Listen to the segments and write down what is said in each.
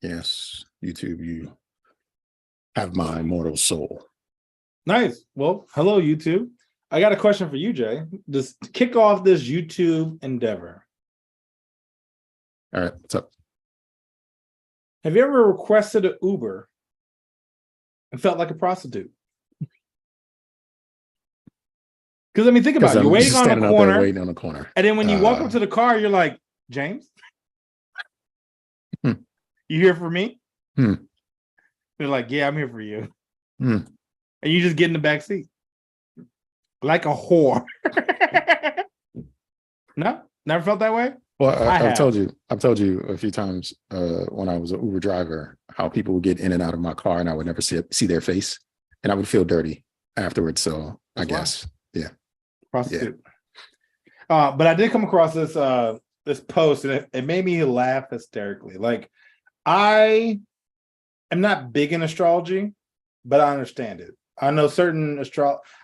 Yes, YouTube, you have my immortal soul. Nice. Well, hello, YouTube. I got a question for you, Jay. Just kick off this YouTube endeavor. All right, what's up? Have you ever requested an Uber and felt like a prostitute? Because I mean, think about it. You're waiting on a corner, waiting on a corner, and then when you walk up to the car, you're like, James, you here for me? They're like, yeah, I'm here for you. And you just get in the back seat like a whore. No, never felt that way. Well, I've told you a few times when I was an Uber driver how people would get in and out of my car, and I would never see their face, and I would feel dirty afterwards. So I guess, yeah, prostitute. Yeah. But I did come across this post, and it made me laugh hysterically. Like, I am not big in astrology, but I understand it. I know certain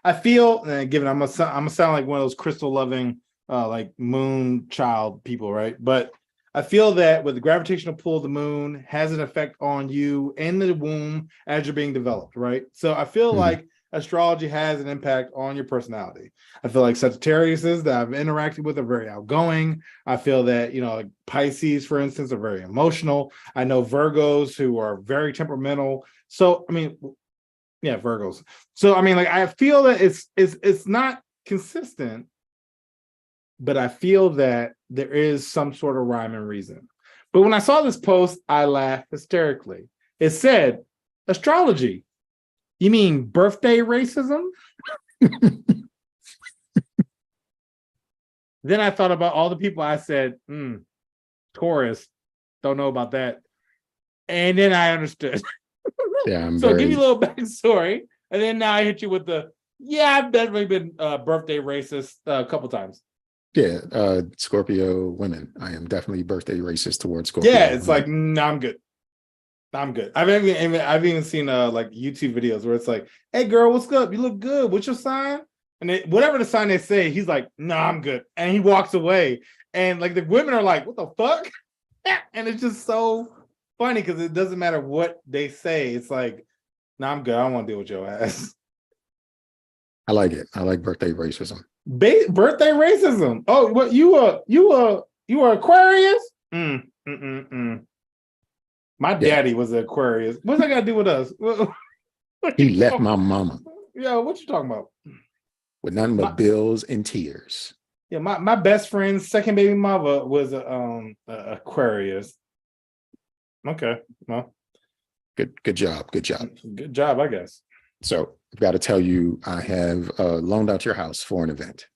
I feel, and given I'm gonna sound like one of those crystal loving, like moon child people, right? But I feel that with the gravitational pull of the moon has an effect on you in the womb as you're being developed, right? So I feel like astrology has an impact on your personality. I feel like Sagittariuses that I've interacted with are very outgoing. I feel that, like Pisces, for instance, are very emotional. I know Virgos who are very temperamental. So, I mean, yeah, Virgos. So, I mean, like, I feel that it's not consistent, but I feel that there is some sort of rhyme and reason. But when I saw this post, I laughed hysterically. It said, astrology. You mean birthday racism? Then I thought about all the people I said, Taurus, don't know about that. And then I understood. Yeah, give you a little backstory. And then now I hit you with I've definitely been birthday racist a couple times. Yeah, Scorpio women. I am definitely birthday racist towards Scorpio. Yeah, it's like, no, I'm good. I've even seen like YouTube videos where it's like, hey girl, what's up? You look good. What's your sign? And whatever the sign they say, he's like, no, I'm good. And he walks away. And like the women are like, what the fuck? And it's just so funny because it doesn't matter what they say. It's like, no, I'm good. I don't want to deal with your ass. I like it. I like birthday racism. Birthday racism. Oh, what you are Aquarius? My daddy was an Aquarius. What's that got to do with us? He left my mama. Yo, what you talking about? With nothing but bills and tears. Yeah, my best friend's second baby mother was a Aquarius. Okay, well, good job. Good job, I guess. So I've got to tell you, I have loaned out your house for an event.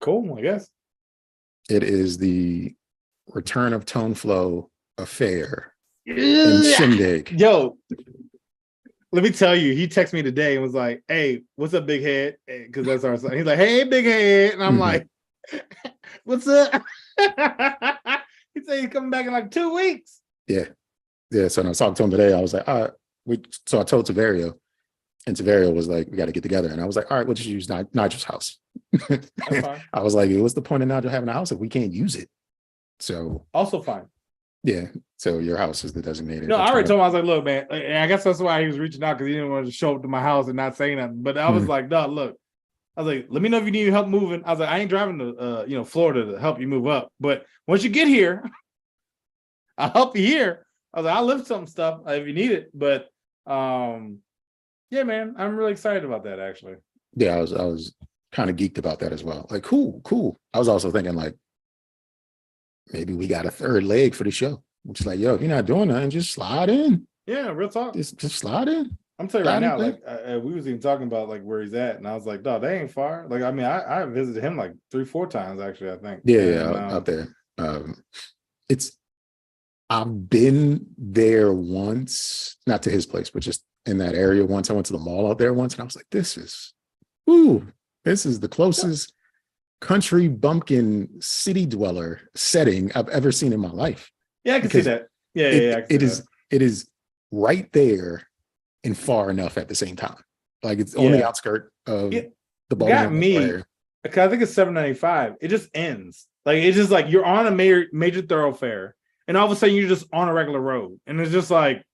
Cool, I guess. It is the Return of Tone Flow affair in Shindig. Yo, let me tell you, he texted me today and was like, hey, what's up, big head? Because that's our son. He's like, hey, big head. And I'm like, what's up? He said he's coming back in like 2 weeks. Yeah. So when I was talking to him today, I was like, so I told Taverio, and Taverio was like, we got to get together. And I was like, all right, we'll just use Nigel's house. I was like, what's the point of Nigel having a house if we can't use it? So also fine. Yeah. So your house is the designated. No, I already told him, I was like, look, man, and I guess that's why he was reaching out, because he didn't want to show up to my house and not say nothing. But I was like, no, look. I was like, let me know if you need help moving. I was like, I ain't driving to Florida to help you move up. But once you get here, I'll help you here. I was like, I'll lift some stuff if you need it. But yeah, man, I'm really excited about that, actually. Yeah, I was kind of geeked about that as well. Like, cool. I was also thinking, like, maybe we got a third leg for the show. Which is like, yo, if you're not doing nothing, just slide in. Yeah, real talk. Just slide in. I'm telling you right now, like we was even talking about like where he's at, and I was like, dog, they ain't far. Like, I mean, I visited him like 3-4 times actually, I think. Out there. I've been there once, not to his place, but just in that area once. I went to the mall out there once, and I was like, this is the closest country bumpkin city dweller setting I've ever seen in my life. Yeah, I can see that. Yeah. It is right there and far enough at the same time. Like, it's on the outskirt of the ball. Got me. Because I think it's 795. It just ends. Like, it's just like you're on a major thoroughfare, and all of a sudden you're just on a regular road, and it's just like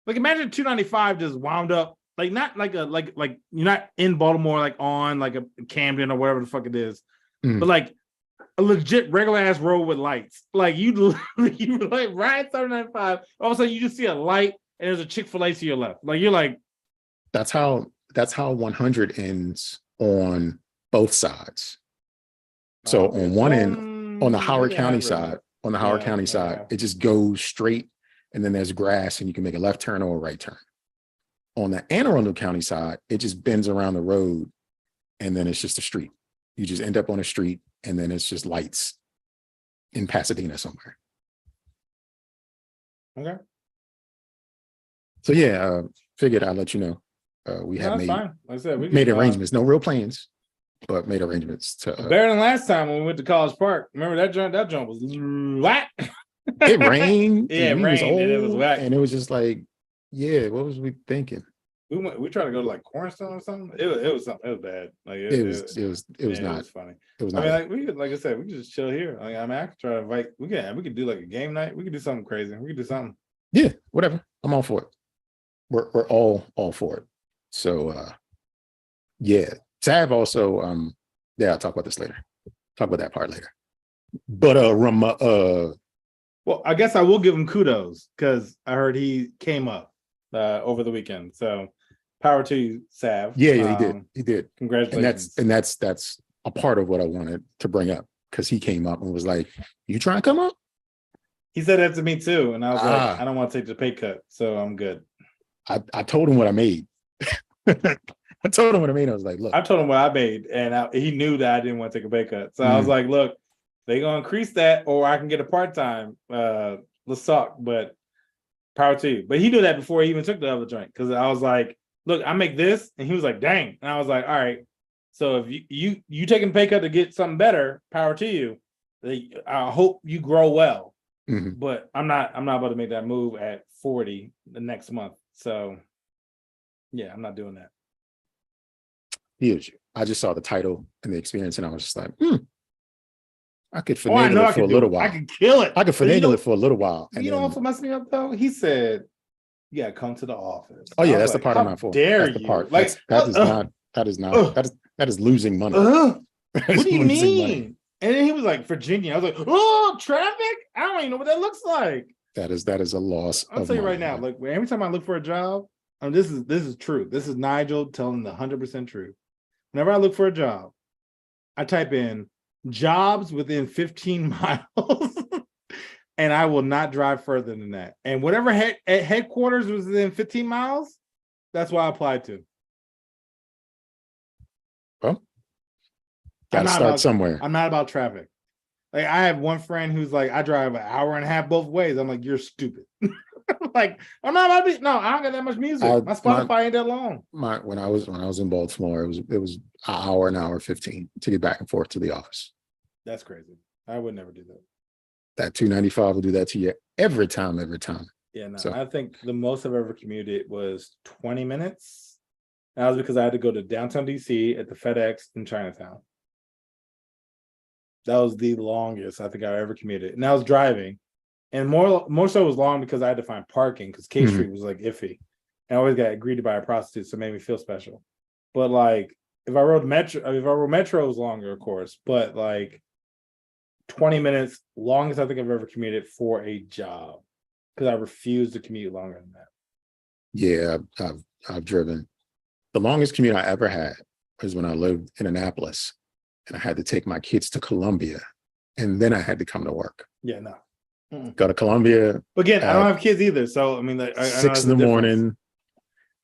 imagine 295 just wound up like not like a like you're not in Baltimore like on like a Camden or whatever the fuck it is, but like a legit regular ass road with lights. Like you like ride 795, all of a sudden you just see a light and there's a Chick-fil-A to your left. Like you're like, that's how 100 ends on both sides. So on one end, on the Howard County side, it just goes straight, and then there's grass, and you can make a left turn or a right turn. On the Anne Arundel County side, it just bends around the road, and then it's just a street. You just end up on a street, and then it's just lights in Pasadena somewhere. Okay. So yeah, figured I'd let you know. We have made, fine. Like I said, we made arrangements, no real plans, but made arrangements to better than last time when we went to College Park. Remember that joint? That joint was whack. It rained. Yeah, it rained and it was whack. And it was just like, yeah, what was we thinking? We tried to go to like Cornerstone or something. It was something. It was bad. Like it was not. It was funny. It was I not. mean, like we could, like I said, we could just chill here. Like I mean, I could try to invite. We could do like a game night. We could do something crazy. We could do something. Yeah, whatever. I'm all for it. We're all for it. So yeah. Sav also yeah, I'll talk about this later. Talk about that part later. But well, I guess I will give him kudos because I heard he came up over the weekend. So power to you, Sav. Yeah, he did. Congratulations. And that's a part of what I wanted to bring up, because he came up and was like, "You trying to come up?" He said that to me too, and I was like, "I don't want to take the pay cut, so I'm good." I told him what I made. I told him what I made. I was like, "Look," I told him what I made, and he knew that I didn't want to take a pay cut. So I was like, "Look, they gonna increase that, or I can get a part time. Let's talk." But power to you. But he knew that before he even took the other joint, because I was like, "Look, I make this," and he was like, "Dang," and I was like, "All right." So if you taking a pay cut to get something better, power to you. I hope you grow well. Mm-hmm. But I'm not about to make that move at 40 the next month. So yeah, I'm not doing that. I just saw the title and the experience, and I was just like, I could finagle it for a little while. I could kill it. I could finagle it for a little while. And you know what messed me up though? He said, "You gotta come to the office." Oh yeah, that's the part I'm not for. That's the part. Like that is losing money. What do you mean? Money. And then he was like, Virginia. I was like, oh, traffic? I don't even know what that looks like. That is a loss. I'll tell you right now. Like every time I look for a job, this is true. This is Nigel telling the 100% truth. Whenever I look for a job, I type in jobs within 15 miles, and I will not drive further than that. And whatever headquarters was within 15 miles, that's what I applied to. Well, gotta start somewhere. I'm not about traffic. Like I have one friend who's like, I drive an hour and a half both ways. I'm like, you're stupid. Like I'm not about to be. No, I don't got that much music. My Spotify ain't that long. When I was in Baltimore, it was an hour 15 to get back and forth to the office. That's crazy. I would never do that. That 295 will do that to you every time. Yeah, no. So, I think the most I've ever commuted was 20 minutes. That was because I had to go to downtown DC at the FedEx in Chinatown. That was the longest I think I ever commuted. And I was driving. And more so it was long because I had to find parking because K Street was like iffy. And I always got greeted by a prostitute, so it made me feel special. But like if I rode Metro, it was longer, of course. But like 20 minutes, longest I think I've ever commuted for a job. Because I refuse to commute longer than that. Yeah, I've driven. The longest commute I ever had was when I lived in Annapolis. And I had to take my kids to Columbia, and then I had to come to work. Yeah, no. Go to Columbia. But again, I don't have kids either, so I mean, 6 in the morning,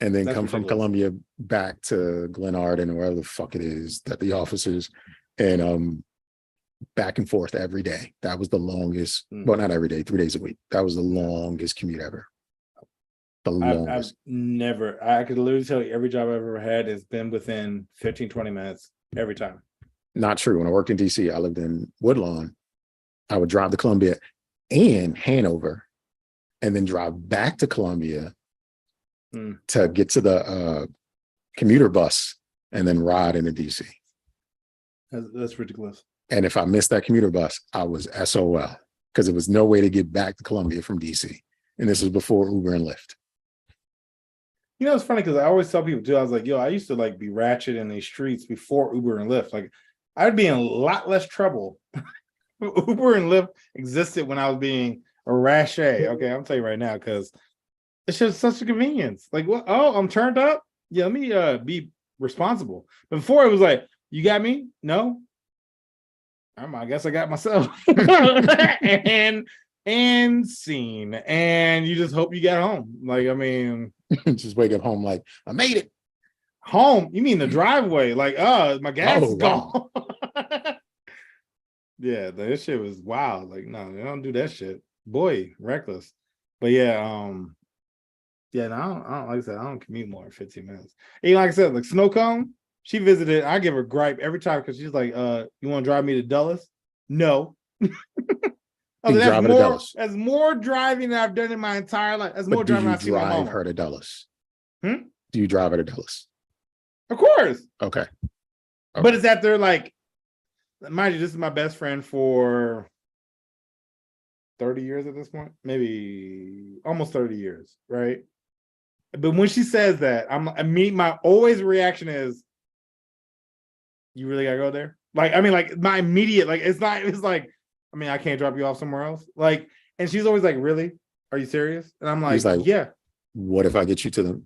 and then come from Columbia back to Glenarden or wherever the fuck it is that the office is, and back and forth every day. That was the longest. Well, not every day, 3 days a week. That was the longest commute ever. The longest. I could literally tell you every job I've ever had has been within 15, 20 minutes every time. Not true. When I worked in DC, I lived in Woodlawn. I would drive to Columbia and Hanover, and then drive back to Columbia to get to the commuter bus, and then ride into DC. That's ridiculous. And if I missed that commuter bus, I was SOL, because there was no way to get back to Columbia from DC. And this was before Uber and Lyft. You know, it's funny because I always tell people too, I was like, yo, I used to like be ratchet in these streets before Uber and Lyft. Like I'd be in a lot less trouble. Uber and Lyft existed when I was being a rache. Okay, I'm telling you right now, because it's just such a convenience. Like, what? Oh, I'm turned up. Yeah, let me be responsible. Before it was like, you got me? No. I guess I got myself. and scene. And you just hope you got home. Like, I mean, Just wake up home like, I made it. home? You mean the driveway? Like, my gas is gone. Yeah, that shit was wild. Like, no, they don't do that shit. Boy, reckless. But yeah, yeah, no, I don't like I said, I don't commute more than 15 minutes. And like I said, like Snow Cone, she visited. I give her gripe every time because she's like, you want to drive me to Dulles? No. I was like, drive her to Dulles. that's more driving than I've done in my entire life. That's more But do driving you I've seen my drive mama. her to Dulles? Hmm? Do you drive her to Dulles? Of course. Okay. But it's after like, mind you, this is my best friend for 30 years at this point, maybe almost 30 years, right? But when she says that, my always reaction is, you really gotta go there? Like, I mean, like my immediate, like, it's like, I mean, I can't drop you off somewhere else. Like, and she's always like, really? Are you serious? And I'm like, yeah. What if I get you to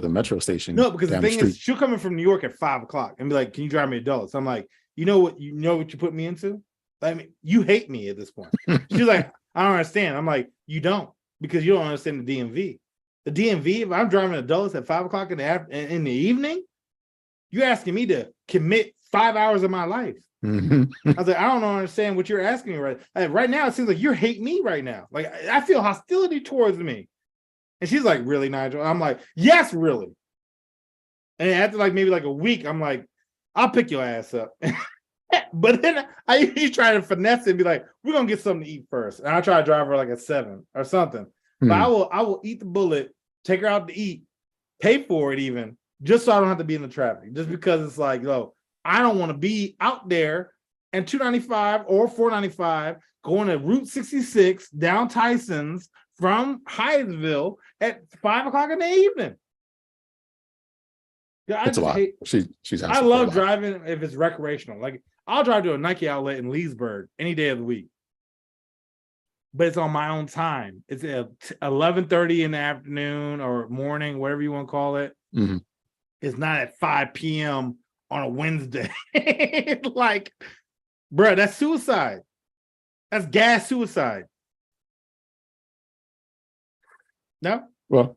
the metro station? No, because the down thing street? is, she'll come in from New York at 5:00 and be like, can you drive me to Dulles? I'm like, you know what you put me into? I mean, you hate me at this point. She's like, I don't understand. I'm like, you don't, because you don't understand the DMV. The DMV, if I'm driving to Dulles at 5:00 in the evening, you're asking me to commit 5 hours of my life. Mhm. I was like, I don't understand what you're asking me right now. It seems like you hate me right now. Like, I feel hostility towards me. And she's like, really, Nigel? I'm like, yes, really. And after like maybe like a week, I'm like, I'll pick your ass up. But then I usually try to finesse it and be like, we're gonna get something to eat first. And I try to drive her like a 7 or something. But I will eat the bullet, take her out to eat, pay for it even, just so I don't have to be in the traffic. Just because it's like, yo, I don't want to be out there and 295 or 495 going to Route 66 down Tyson's from Hyattsville at 5:00 in the evening. Yeah, It's a lot. She's I love driving if it's recreational. Like, I'll drive to a Nike outlet in Leesburg any day of the week, but it's on my own time. It's at 11:30 in the afternoon or morning, whatever you want to call it. Mhm. It's not at 5 p.m. on a Wednesday. Like, bro, that's suicide. That's gas suicide. No? Well,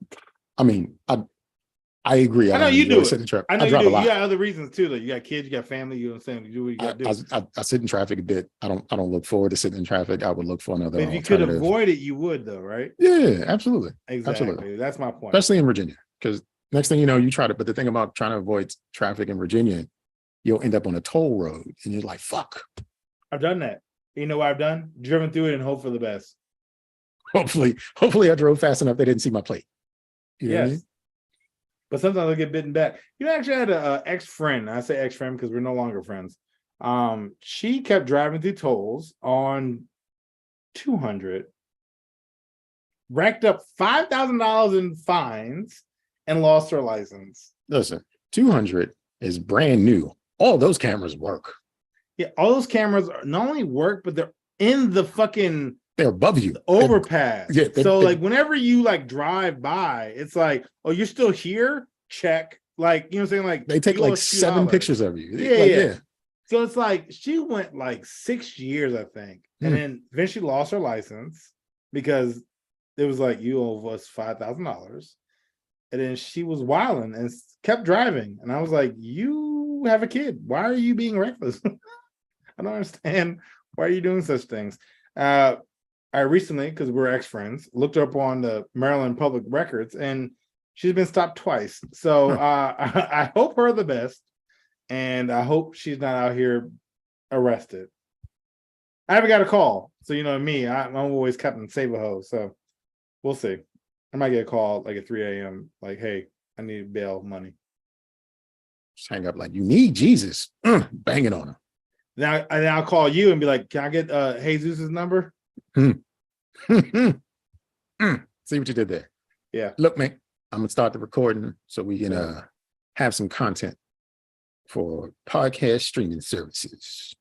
I mean, I agree. I know you do it. Sit in traffic. I know I you drive do. a lot. You got other reasons too, though. You got kids, you got family, you know what I'm saying? You do what you got to do. I sit in traffic a bit. I don't look forward to sitting in traffic. I would look for another But if you could alternative. avoid it, you would, though, right? Yeah, absolutely. Exactly. Absolutely. That's my point. Especially in Virginia, because next thing you know, you try to. But the thing about trying to avoid traffic in Virginia, you'll end up on a toll road, and you're like, "Fuck." I've done that. You know what I've done? Driven through it and hope for the best. Hopefully, I drove fast enough they didn't see my plate. You know what I mean? But sometimes I get bitten back. You know, actually, I had an ex-friend. I say ex-friend because we're no longer friends. She kept driving through tolls on 200, racked up $5,000 in fines, and lost her license. Listen, 200 is brand new. All those cameras work. Yeah, all those cameras not only work, but they're in the fucking They're above you. overpass. Yeah, so like whenever you like drive by, it's like, oh, you're still here? Check. Like, you know what I'm saying? Like, they take like 7 pictures of you. Yeah. So it's like she went like 6 years, I think, and then eventually lost her license because it was like, you owe us $5,000. And then she was wilding and kept driving. And I was like, you have a kid. Why are you being reckless? I don't understand. Why are you doing such things? I recently, because we're ex-friends, looked up on the Maryland Public Records, and she's been stopped twice. So I hope her the best, and I hope she's not out here arrested. I haven't got a call, so you know me, I'm always Captain Save-A-Ho, so we'll see. I might get a call like at 3 a.m. like, hey, I need bail money. Just hang up like, you need Jesus. Banging on him. Now I'll call you and be like, can I get Jesus's number? See what you did there. Yeah. Look, man, I'm gonna start the recording so we can Yeah. have some content for podcast streaming services.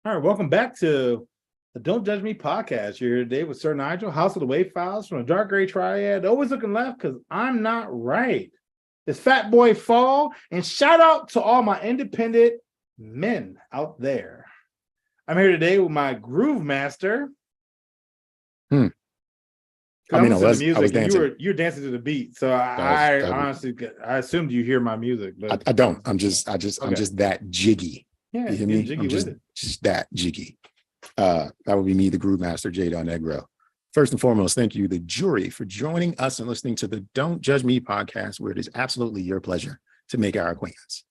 All right, welcome back to the Don't Judge Me podcast. You're here today with Sir Nigel, House of the Wave Files from the Dark Gray Triad. Always looking left because I'm not right. It's Fat Boy Fall, and shout out to all my independent men out there. I'm here today with my groove master. I mean, I was dancing. You're dancing to the beat, so honestly, I assumed you hear my music, but I don't. I'm just that jiggy. yeah, You hear me? jiggy I'm with it. just that jiggy. That would be me, the groove master, J. Del Negro. First and foremost, thank you, the jury, for joining us and listening to the Don't Judge Me podcast, where it is absolutely your pleasure to make our acquaintance.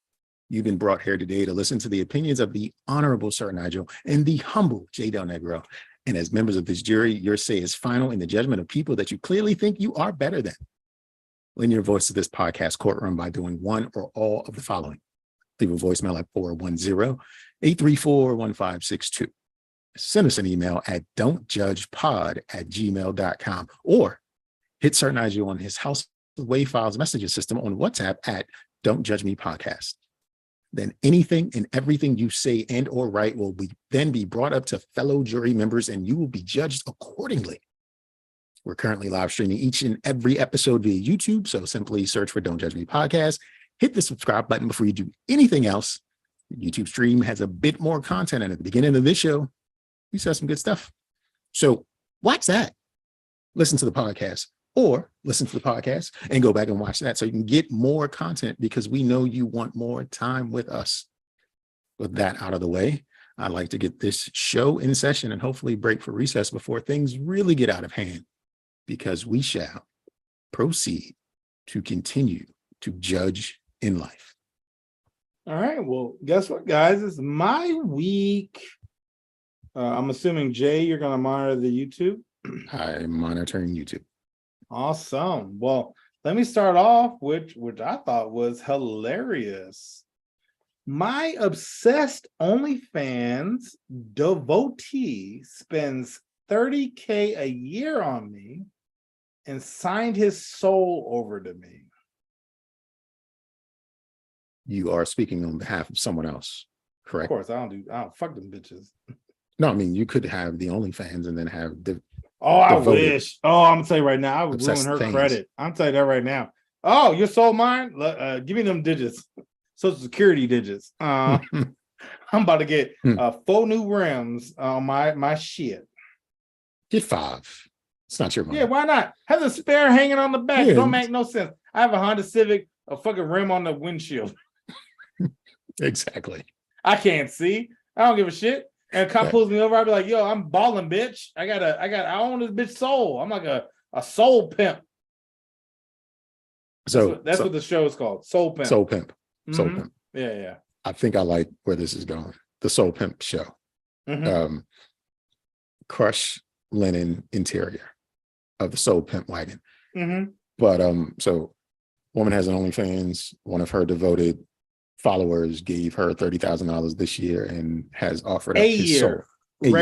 You've been brought here today to listen to the opinions of the Honorable Sir Nigel and the humble J. Del Negro. And as members of this jury, your say is final in the judgment of people that you clearly think you are better than. Lend your voice to this podcast courtroom by doing one or all of the following. Leave a voicemail at 410-834-1562. Send us an email at don'tjudgepod@gmail.com, or hit Sir Nigel on his House of Wave Files messaging system on WhatsApp at Don't Judge Me Podcast. Then anything and everything you say and or write will then be brought up to fellow jury members, and you will be judged accordingly. We're currently live streaming each and every episode via YouTube, so simply search for Don't Judge Me Podcast. Hit the subscribe button before you do anything else. The YouTube stream has a bit more content, and at the beginning of this show, we said some good stuff. So watch that. Listen to the podcast, or listen to the podcast and go back and watch that so you can get more content, because we know you want more time with us. With that out of the way, I'd like to get this show in session and hopefully break for recess before things really get out of hand, because we shall proceed to continue to judge in life. All right. Well, guess what, guys? It's my week. I'm assuming, Jay, you're going to monitor the YouTube. I'm monitoring YouTube. Awesome. Well, let me start off with which I thought was hilarious. My obsessed OnlyFans devotee spends $30K a year on me and signed his soul over to me. You are speaking on behalf of someone else, correct? Of course, I don't fuck them bitches. No, I mean, you could have the OnlyFans and then have the. Oh, I devoted. wish. Oh, I'm gonna tell you right now, I would ruin Obsessed her things. credit. I'm telling you that right now. Oh, your soul mine? Give me them digits, Social Security digits. I'm about to get 4 new rims on my shit. Get 5. It's not your money. Yeah, why not? Have the spare hanging on the back. Yeah. It don't make no sense. I have a Honda Civic, a fucking rim on the windshield. Exactly. I can't see. I don't give a shit. And a cop Right. pulls me over. I'll be like, yo, I'm balling, bitch. I own this bitch soul. I'm like a soul pimp. So That's what the show is called. Soul pimp. Soul Pimp. Soul Mhm. Pimp. Yeah. I think I like where this is going. The Soul Pimp show. Mhm. Crush linen interior of the Soul Pimp wagon. Mhm. But so woman has an OnlyFans. One of her devoted followers gave her $30,000 this year and has offered up A his year. soul. A year.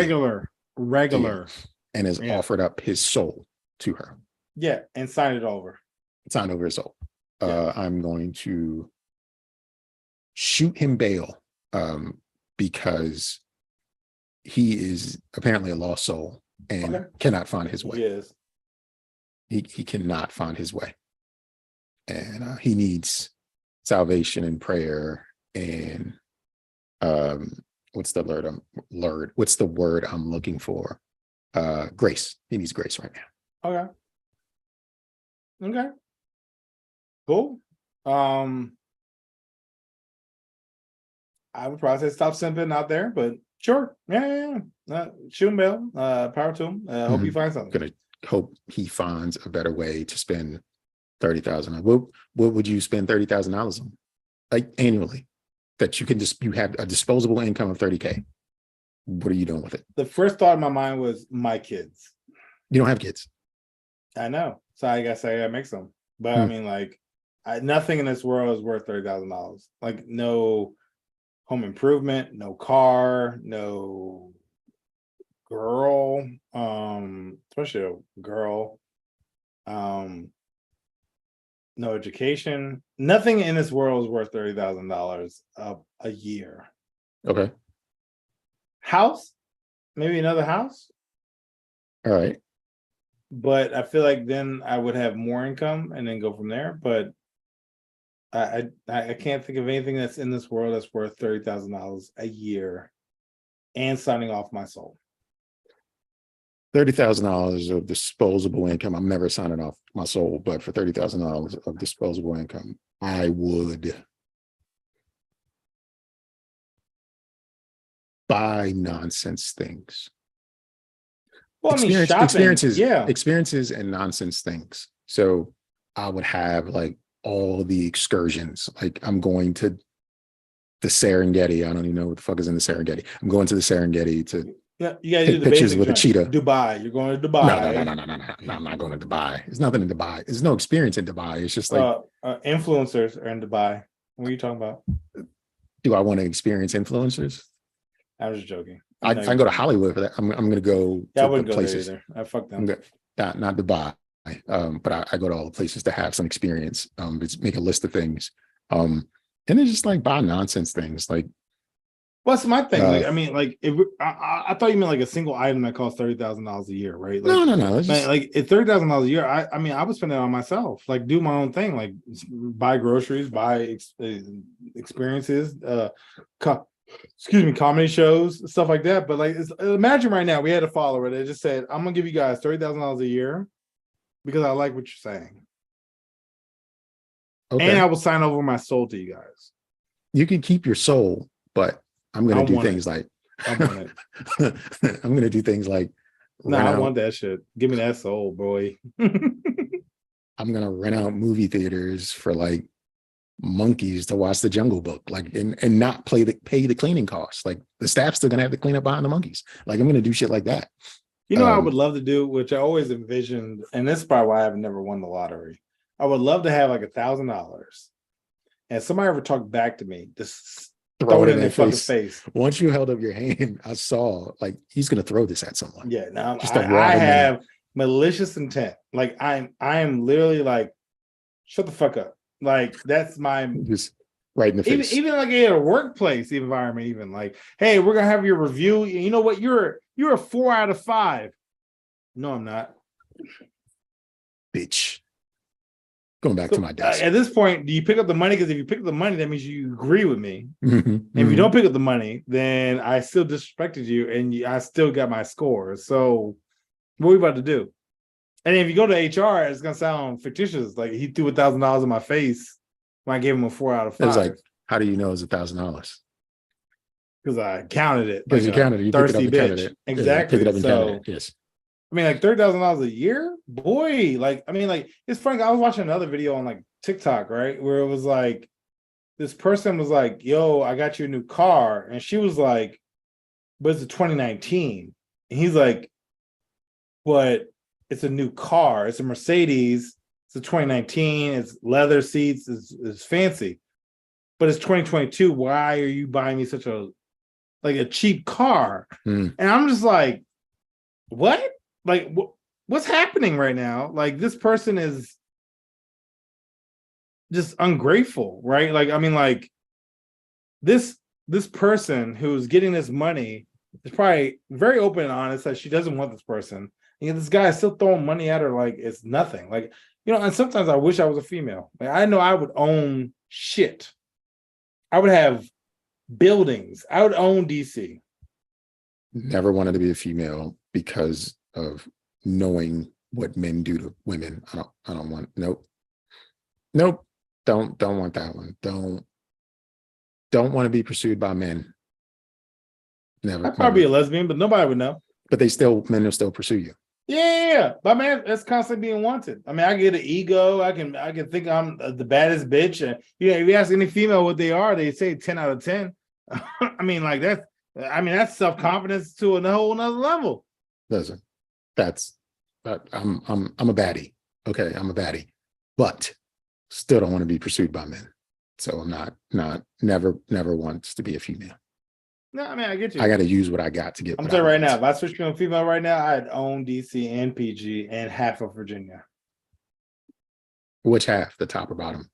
Regular. And has Yeah. offered up his soul to her. Yeah, and sign it over. Signed over his soul. Yeah. I'm going to shoot him bail because he is apparently a lost soul and Okay. cannot find his way. Yes. He cannot find his way. And he needs salvation and prayer and what's the word I'm looking for? Grace. He needs grace right now. Okay. Cool. I would probably say stop simping out there, but sure. Yeah. Shoot him bail. Power to him. Hope you find something. Gonna hope he finds a better way to spend $30,000. What would you spend $30,000 on? Like annually, that you have a disposable income of $30K. What are you doing with it? The first thought in my mind was my kids. You don't have kids. I know. So I guess I gotta make some. But I mean, like, nothing in this world is worth $30,000. Like, no home improvement, no car, no girl, especially a girl, no education. Nothing in this world is worth $30,000 a year. Okay. House, maybe another house, All right. but I feel like then I would have more income and then go from there. But I can't think of anything that's in this world that's worth $30,000 a year and signing off my soul. $30,000 of disposable income. I'm never signing off my soul, but for $30,000 of disposable income, I would buy nonsense things. Well, I mean, shopping, experiences and nonsense things. So I would have like all the excursions. Like I'm going to the Serengeti. I don't even know what the fuck is in the Serengeti. I'm going to the Serengeti to yeah, you gotta take do the pictures basic with a joint. cheetah. Dubai, you're going to Dubai. No, I'm not going to Dubai. There's nothing in Dubai. There's no experience in Dubai. It's just like, Influencers are in Dubai. What are you talking about? do I want to experience influencers? I was just joking. I go to Hollywood for that. I'm going to go Yeah, I to wouldn't the go there places. either. I fuck them. Not Dubai, but I go to all the places to have some experience. It's make a list of things, and then just like buy nonsense things. Like, what's my thing? Like, I mean, like, if I thought you meant like a single item that costs $30,000 a year, right? Like, no. Just, like it's $30,000 a year. I mean, I would spend it on myself. Like, do my own thing. Like, buy groceries, buy experiences. Comedy shows, stuff like that. But like, imagine right now we had a follower that just said, "I'm gonna give you guys $30,000 a year because I like what you're saying, okay. and I will sign over my soul to you guys." You can keep your soul, but I'm going to do things like I want it. I'm going to do things like I want that shit. Give me that soul, boy. I'm going to rent out movie theaters for like monkeys to watch the Jungle Book, like and not pay the cleaning costs. Like the staff's still gonna have to clean up behind the monkeys. Like I'm gonna do shit like that. You know, I would love to do, which I always envisioned, and this is probably why I've never won the lottery. I would love to have like $1,000, and somebody ever talked back to me, just throw it in their fucking face. Once you held up your hand, I saw like he's gonna throw this at someone. Yeah, now I have malicious intent. Like I am literally like, shut the fuck up. Like that's my just right in the face. Even like in a workplace environment, even like, hey, we're gonna have your review. You know what? You're a 4 out of 5. No, I'm not. Bitch. Going back to my desk. At this point, do you pick up the money? Because if you pick up the money, that means you agree with me. Mm-hmm. And if you don't pick up the money, then I still disrespected you, and I still got my score. So, what are we about to do? And if you go to HR, it's gonna sound fictitious. Like he threw $1,000 in my face when I gave him a 4 out of 5. It's like, how do you know it's $1,000? Because I counted it. Because like you counted it. You thirsty picked it up and bitch. counted it. Exactly. Yeah, pick it up and so, counted it. Yes. I mean, like $30,000 a year, boy. Like, I mean, like it's funny. I was watching another video on like TikTok, right, where it was like this person was like, "Yo, I got you a new car," and she was like, "But it's a 2019," and he's like, "But it's a new car. It's a Mercedes. It's a 2019. It's leather seats. It's fancy, but it's 2022. Why are you buying me such a cheap car?" And I'm just like, what? Like, what's happening right now? Like, this person is just ungrateful, right? Like, I mean, like this person who's getting this money is probably very open and honest that she doesn't want this person. And this guy is still throwing money at her like it's nothing. Like, you know, and sometimes I wish I was a female. Like, I know I would own shit. I would have buildings. I would own DC. Never wanted to be a female because of knowing what men do to women. I don't want, nope. Don't want that one. Don't want to be pursued by men. Never. I'd probably be a lesbian, but nobody would know. But men will still pursue you. Yeah. But man, that's constantly being wanted. I mean, I get an ego. I can think I'm the baddest bitch. And if you ask any female what they are, they say 10 out of 10. I mean, like that's self-confidence to a whole nother level. Listen, I'm a baddie. Okay, I'm a baddie. But still don't want to be pursued by men. So I'm not never wants to be a female. No, I mean, I get you. I got to use what I got to get. I'm what telling I you right want. now, if I switched to a female right now, I'd own DC and PG and half of Virginia. Which half, the top or bottom?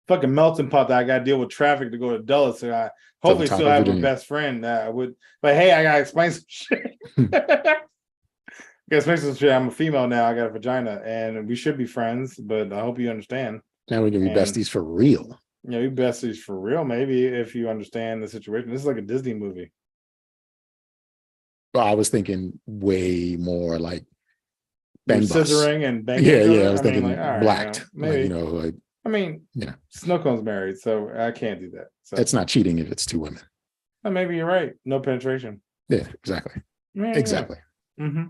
Fucking melting pot that I got to deal with traffic to go to Dulles. So I hopefully top still of have a Virginia. best friend that I would. But hey, I got to explain some shit. Guess some shit. I'm a female now. I got a vagina, and we should be friends. But I hope you understand. Now we can be besties for real. You know, you besties for real. Maybe if you understand the situation. This is like a Disney movie. Well, I was thinking way more like You're bang bus. scissoring and banging. Yeah. I was thinking like, all right, blacked. maybe. Like I mean, Snow Cone's married, so I can't do that. So it's not cheating if it's two women. Maybe you're right. No penetration. Yeah, exactly. Yeah, exactly. Yeah. Mm-hmm.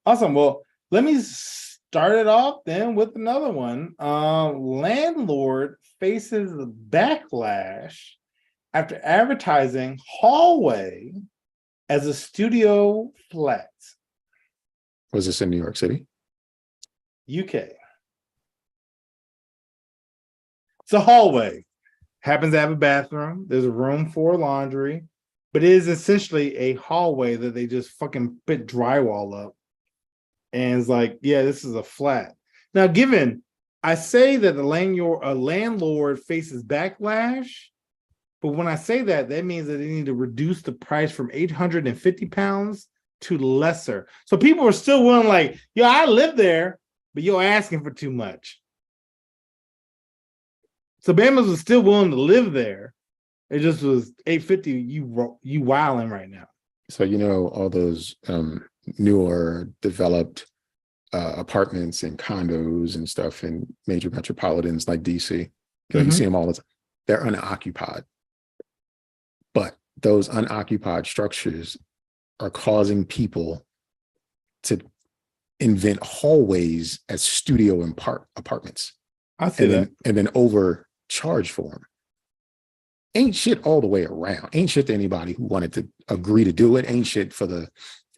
Awesome. Well, let me start it off then with another one. Landlord faces backlash after advertising hallway as a studio flat. Was this in New York City? UK. It's a hallway. Happens to have a bathroom. There's a room for laundry, but it is essentially a hallway that they just fucking put drywall up. And it's like, yeah, this is a flat. Now, given I say that a landlord faces backlash, but when I say that, that means that they need to reduce the price from £850 to lesser. So people are still willing, like, yo, I live there, but you're asking for too much. So Bama's was still willing to live there. It just was $850. You wilding right now. So all those newer developed apartments and condos and stuff in major metropolitans like DC. You see them all the time. They're unoccupied, but those unoccupied structures are causing people to invent hallways as studio and apartments. I see that. And then overcharge for them. Ain't shit all the way around. Ain't shit to anybody who wanted to agree to do it. Ain't shit for the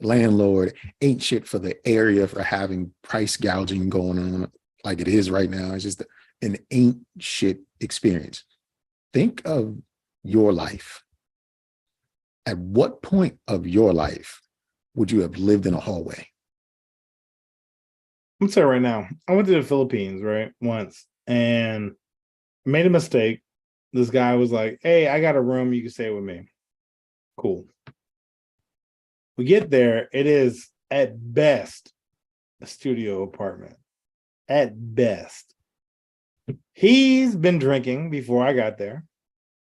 landlord. Ain't shit for the area for having price gouging going on like it is right now. It's just an ain't shit experience. Think of your life. At what point of your life would you have lived in a hallway? I'm saying right now, I went to the Philippines, right, once, and made a mistake. This guy was like, hey, I got a room, you can stay with me. Cool. We get there, it is at best a studio apartment. At best. He's been drinking before I got there,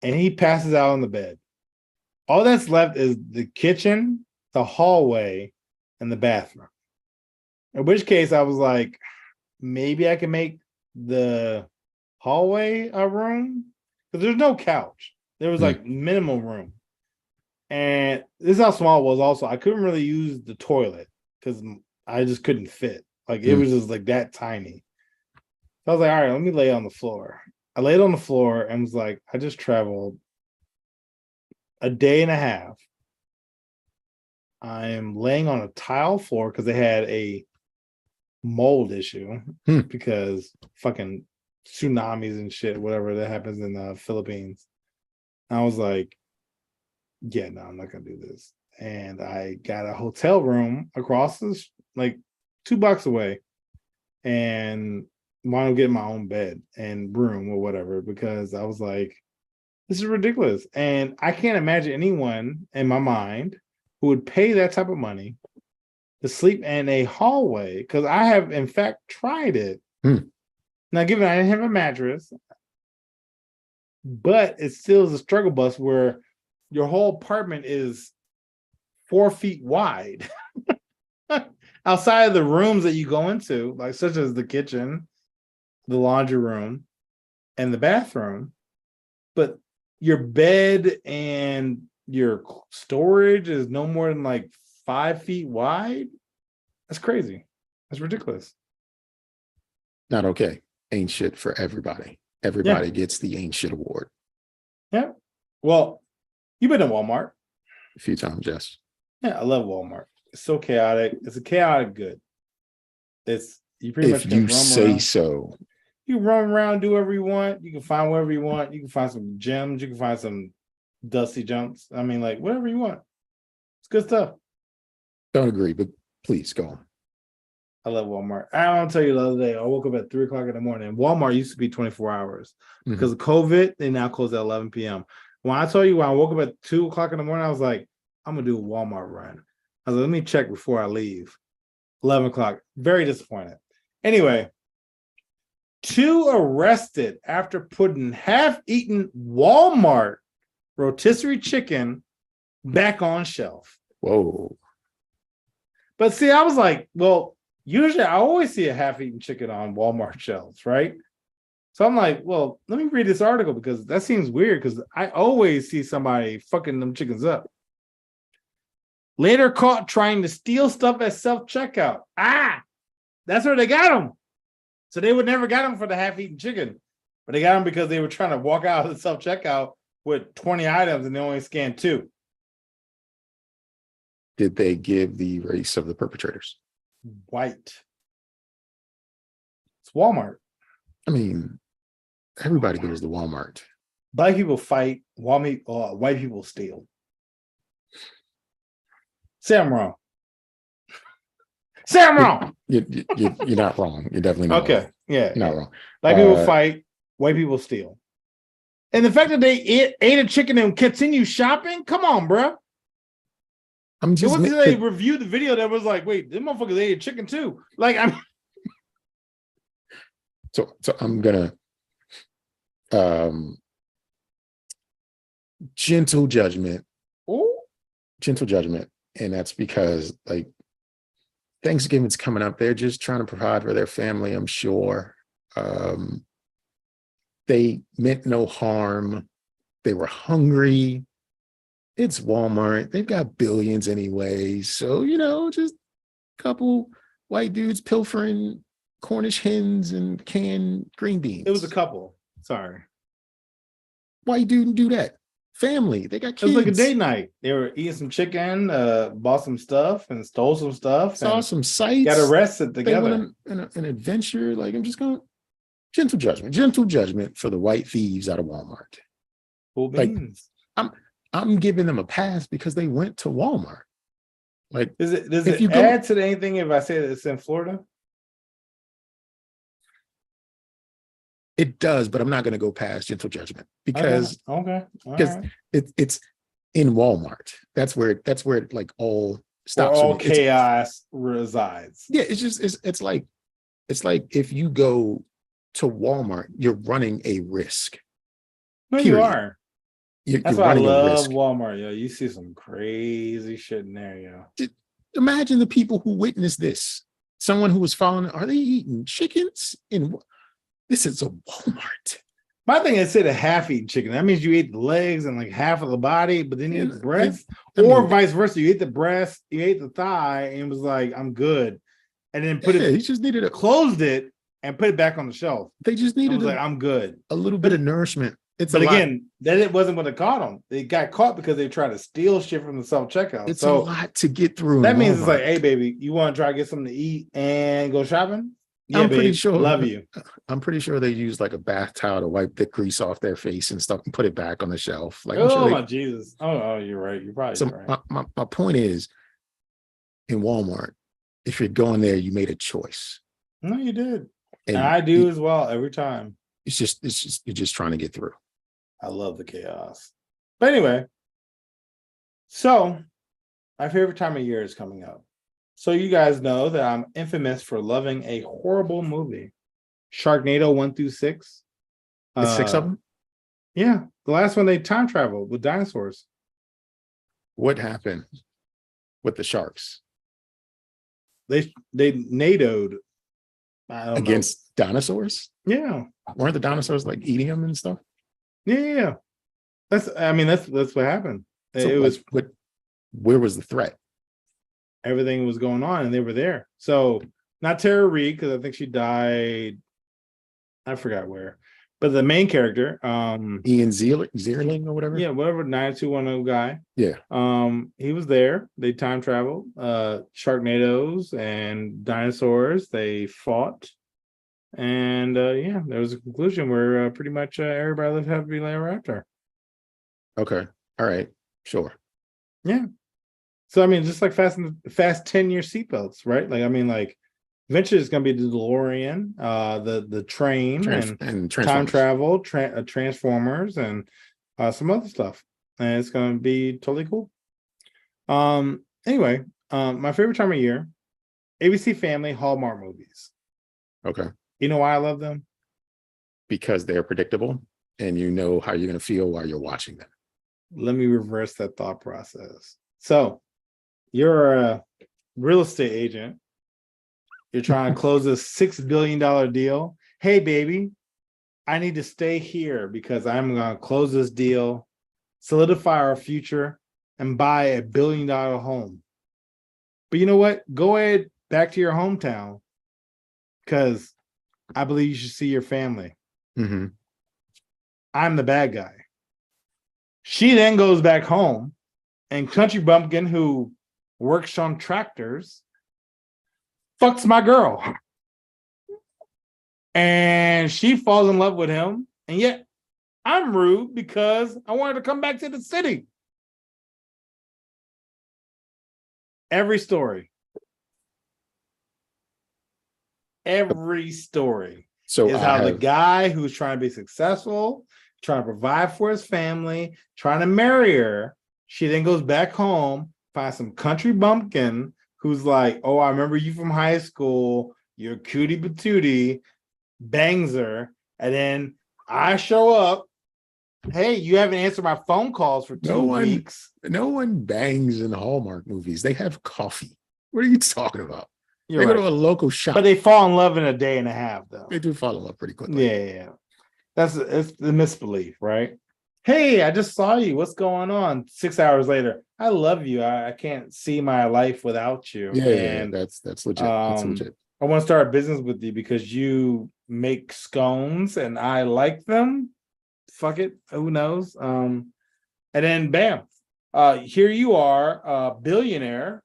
and he passes out on the bed. All that's left is the kitchen, the hallway, and the bathroom. In which case, I was like, maybe I can make the hallway a room, because there's no couch. There was like minimal room. And this is how small it was also. I couldn't really use the toilet because I just couldn't fit. Like it was just like that tiny. So I was like, all right, let me lay on the floor. I laid on the floor and was like, I just traveled a day and a half. I am laying on a tile floor because they had a mold issue because fucking tsunamis and shit, whatever that happens in the Philippines. I was like, yeah, no, I'm not gonna do this. And I got a hotel room across this, like 2 blocks away, and wound up getting my own bed and room or whatever, because I was like, this is ridiculous. And I can't imagine anyone in my mind who would pay that type of money to sleep in a hallway, because I have in fact tried it. Now, given I didn't have a mattress, but it still is a struggle bus where your whole apartment is 4 feet wide outside of the rooms that you go into, like such as the kitchen, the laundry room, and the bathroom. But your bed and your storage is no more than like 5 feet wide. That's crazy. That's ridiculous. Not okay. Ain't shit for everybody. Everybody gets the ain't shit award. Yeah. Well, you've been to Walmart a few times, yes. Yeah, I love Walmart. It's so chaotic. It's a chaotic good. It's you pretty much if you say around. so. You can run around, do whatever you want. You can find whatever you want. You can find some gems. You can find some dusty jumps. I mean, like whatever you want. It's good stuff. Don't agree, but please go on. I love Walmart. I don't tell you the other day, I woke up at 3:00 in the morning. Walmart used to be 24 hours. Because of COVID, they now close at 11 p.m. When I told you when I woke up at 2:00 in the morning, I was like, I'm gonna do a Walmart run. I was like, let me check before I leave. 11 o'clock. Very disappointed. Anyway, 2 arrested after putting half-eaten Walmart rotisserie chicken back on shelf. Whoa. But see, I was like, well, usually I always see a half-eaten chicken on Walmart shelves, right? So I'm like, well, let me read this article because that seems weird because I always see somebody fucking them chickens up. Later caught trying to steal stuff at self-checkout. That's where they got them. So they would never got them for the half-eaten chicken, but they got them because they were trying to walk out of the self-checkout with 20 items and they only scanned 2. Did they give the race of the perpetrators? White. It's Walmart. I mean, everybody goes to Walmart. Black people fight, white people steal. Say I'm wrong. Say I'm wrong. You're not wrong. You're definitely not Okay. wrong. Yeah. You're not wrong. Black people fight, white people steal. And the fact that they ate a chicken and continue shopping, come on, bro. I'm It just wasn't they reviewed the video that was like, wait, them motherfuckers ate a chicken too. Like, I mean, so I'm gonna gentle judgment. Gentle judgment. And that's because like Thanksgiving's coming up. They're just trying to provide for their family, I'm sure. They meant no harm. They were hungry. It's Walmart. They've got billions anyway. So, just a couple white dudes pilfering Cornish hens and canned green beans. it was a couple. Sorry. White dude do that. Family. They got It kids. was like a date night. They were eating some chicken, bought some stuff and stole some stuff. Saw and some sights. got arrested They together. went on an adventure. Like, I'm just going gentle judgment for the white thieves out of Walmart. Cool like, beans. I'm giving them a pass because they went to Walmart. Like, Does if it you go- add to anything if I say that it's in Florida? it does, but I'm not going to go past gentle judgment because Okay. All because right. it's in Walmart. That's where it like all Where stops. all for me. It's- chaos resides. yeah, it's like if you go to Walmart, you're running a risk. No, you period. are. You're That's why I running a love risk. Walmart, yo. You see some crazy shit in there, yo. Imagine the people who witnessed this. Someone who was following, are they eating chickens? This is a Walmart. My thing is, say the half-eaten chicken. That means you ate the legs and like half of the body, but then you ate the breast, I or mean, vice versa. You ate the breast, you ate the thigh, and was like, "I'm good," and then he just needed closed it, and put it back on the shelf. They just I needed was like, "I'm good." a little bit of nourishment. It's But a lot. again, that it wasn't what they caught them. They got caught because they tried to steal shit from the self-checkout. It's so a lot to get through. that in means it's Walmart. like, hey, baby, you want to try to get something to eat and go shopping? Yeah, I'm pretty babe, sure. Love you. I'm pretty sure they used like a bath towel to wipe the grease off their face and stuff and put it back on the shelf. Like, I'm Oh sure my Jesus! Oh, you're right. You're probably so right. my point is, in Walmart, if you're going there, you made a choice, No, you did. and And I do as well every time. It's just you're just trying to get through. I love the chaos. But anyway, so my favorite time of year is coming up. So you guys know that I'm infamous for loving a horrible movie, Sharknado 1 through 6. It's 6 of them. Yeah, the last one they time traveled with dinosaurs. What happened with the sharks They NATO'd I don't against dinosaurs? know. Yeah. Weren't the dinosaurs like eating them and stuff? Yeah. That's what happened. So, It was where was the threat? everything was going on and they were there. So not Tara Reid, because I think she died. I forgot where. But the main character, Ian Zierling or whatever. yeah, whatever 9210 guy. Yeah. He was there. They time traveled, Sharknadoes and dinosaurs. They fought. And yeah, there was a conclusion where pretty much everybody lived happily ever after. Okay. All right. Sure. Yeah. So I mean, just like Fast 10-year seatbelts, right? Like I mean, like eventually it's gonna be the DeLorean, the train, and And time Transformers. travel, Transformers, and some other stuff, and it's gonna be totally cool. Anyway, my favorite time of year, ABC Family Hallmark movies. Okay. You know why I love them? Because they're predictable and you know how you're going to feel while you're watching them. Let me reverse that thought process. So you're a real estate agent. You're trying to close a $6 billion deal. Hey, baby, I need to stay here because I'm going to close this deal, solidify our future, and buy $1 billion home. But you know what? Go ahead back to your hometown because I believe you should see your family. Mm-hmm. I'm the bad guy. She then goes back home, and Country Bumpkin, who works on tractors, fucks my girl. And she falls in love with him. And yet I'm rude because I wanted to come back to the city. Every story So is I how the have, guy who's trying to be successful, trying to provide for his family, trying to marry her, she then goes back home, finds some country bumpkin who's like, oh, I remember you from high school. You're cutie patootie, bangs her. And then I show up. Hey, you haven't answered my phone calls for no 2 one, weeks. no one bangs in Hallmark movies. They have coffee. What are you talking about? You're They go right. to a local shop. But they fall in love in a day and a half, though. They do fall in love pretty quickly. Yeah. It's the misbelief, right? Hey, I just saw you. What's going on? 6 hours later, I love you. I can't see my life without you. Yeah. And That's legit. That's legit. I want to start a business with you because you make scones and I like them. Fuck it. Who knows? And then bam. Here you are, a billionaire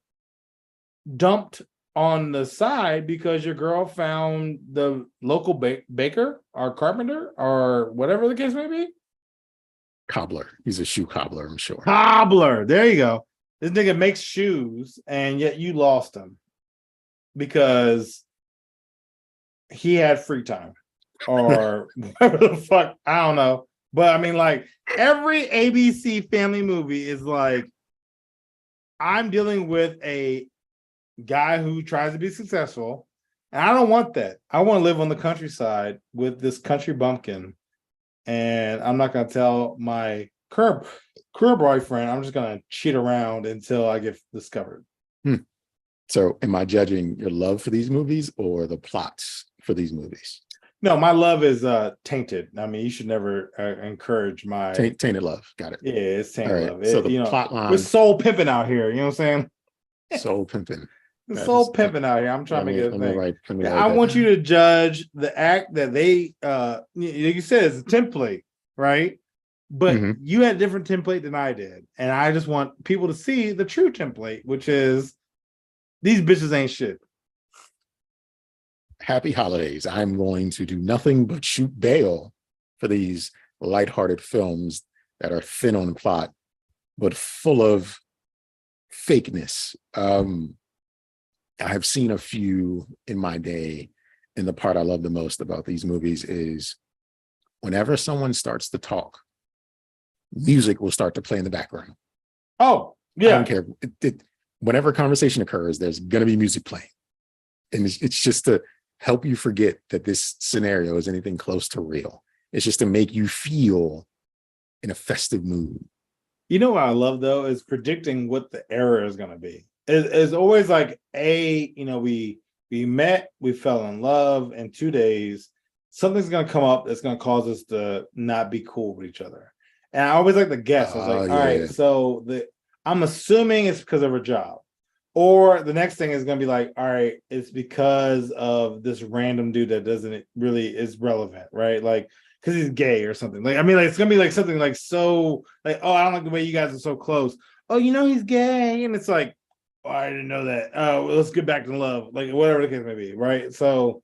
dumped on the side because your girl found the local baker or carpenter or whatever the case may be. Cobbler. He's a shoe cobbler, I'm sure. Cobbler. There you go. This nigga makes shoes, and yet you lost him because he had free time or whatever the fuck. I don't know. But I mean, like every ABC Family movie is like, I'm dealing with a guy who tries to be successful. And I don't want that. I want to live on the countryside with this country bumpkin. And I'm not going to tell my career boyfriend. I'm just going to cheat around until I get discovered. So am I judging your love for these movies or the plots for these movies? No, my love is tainted. I mean, you should never encourage my Tainted love. Got it. Yeah, it's tainted All right. love. So It, the plot line, we're soul pimping out here. You know what I'm saying? soul pimping. We're That soul is- pimping out here. I'm trying to make it a thing. let me write I that want down. you to judge the act that they you said it's a template, right? But Mhm. you had a different template than I did. And I just want people to see the true template, which is these bitches ain't shit. Happy holidays. I'm going to do nothing but shoot bail for these lighthearted films that are thin on plot, but full of fakeness. I've seen a few in my day, and the part I love the most about these movies is whenever someone starts to talk, music will start to play in the background. Oh, I yeah. don't care. Whenever a conversation occurs, there's going to be music playing. And it's just to help you forget that this scenario is anything close to real. It's just to make you feel in a festive mood. You know what I love though is predicting what the error is going to be. It's always like we met, we fell in love in 2 days. Something's going to come up that's going to cause us to not be cool with each other. And I always like to guess. I was like, all right, so I'm assuming it's because of her job. Or the next thing is going to be like, all right, it's because of this random dude that doesn't really is relevant, right? Like, because he's gay or something. Like, I mean, like it's gonna be like something like so like, oh, I don't like the way you guys are so close. Oh, he's gay, and it's like, oh, I didn't know that. Oh, well, let's get back to love, like whatever the case may be, right? So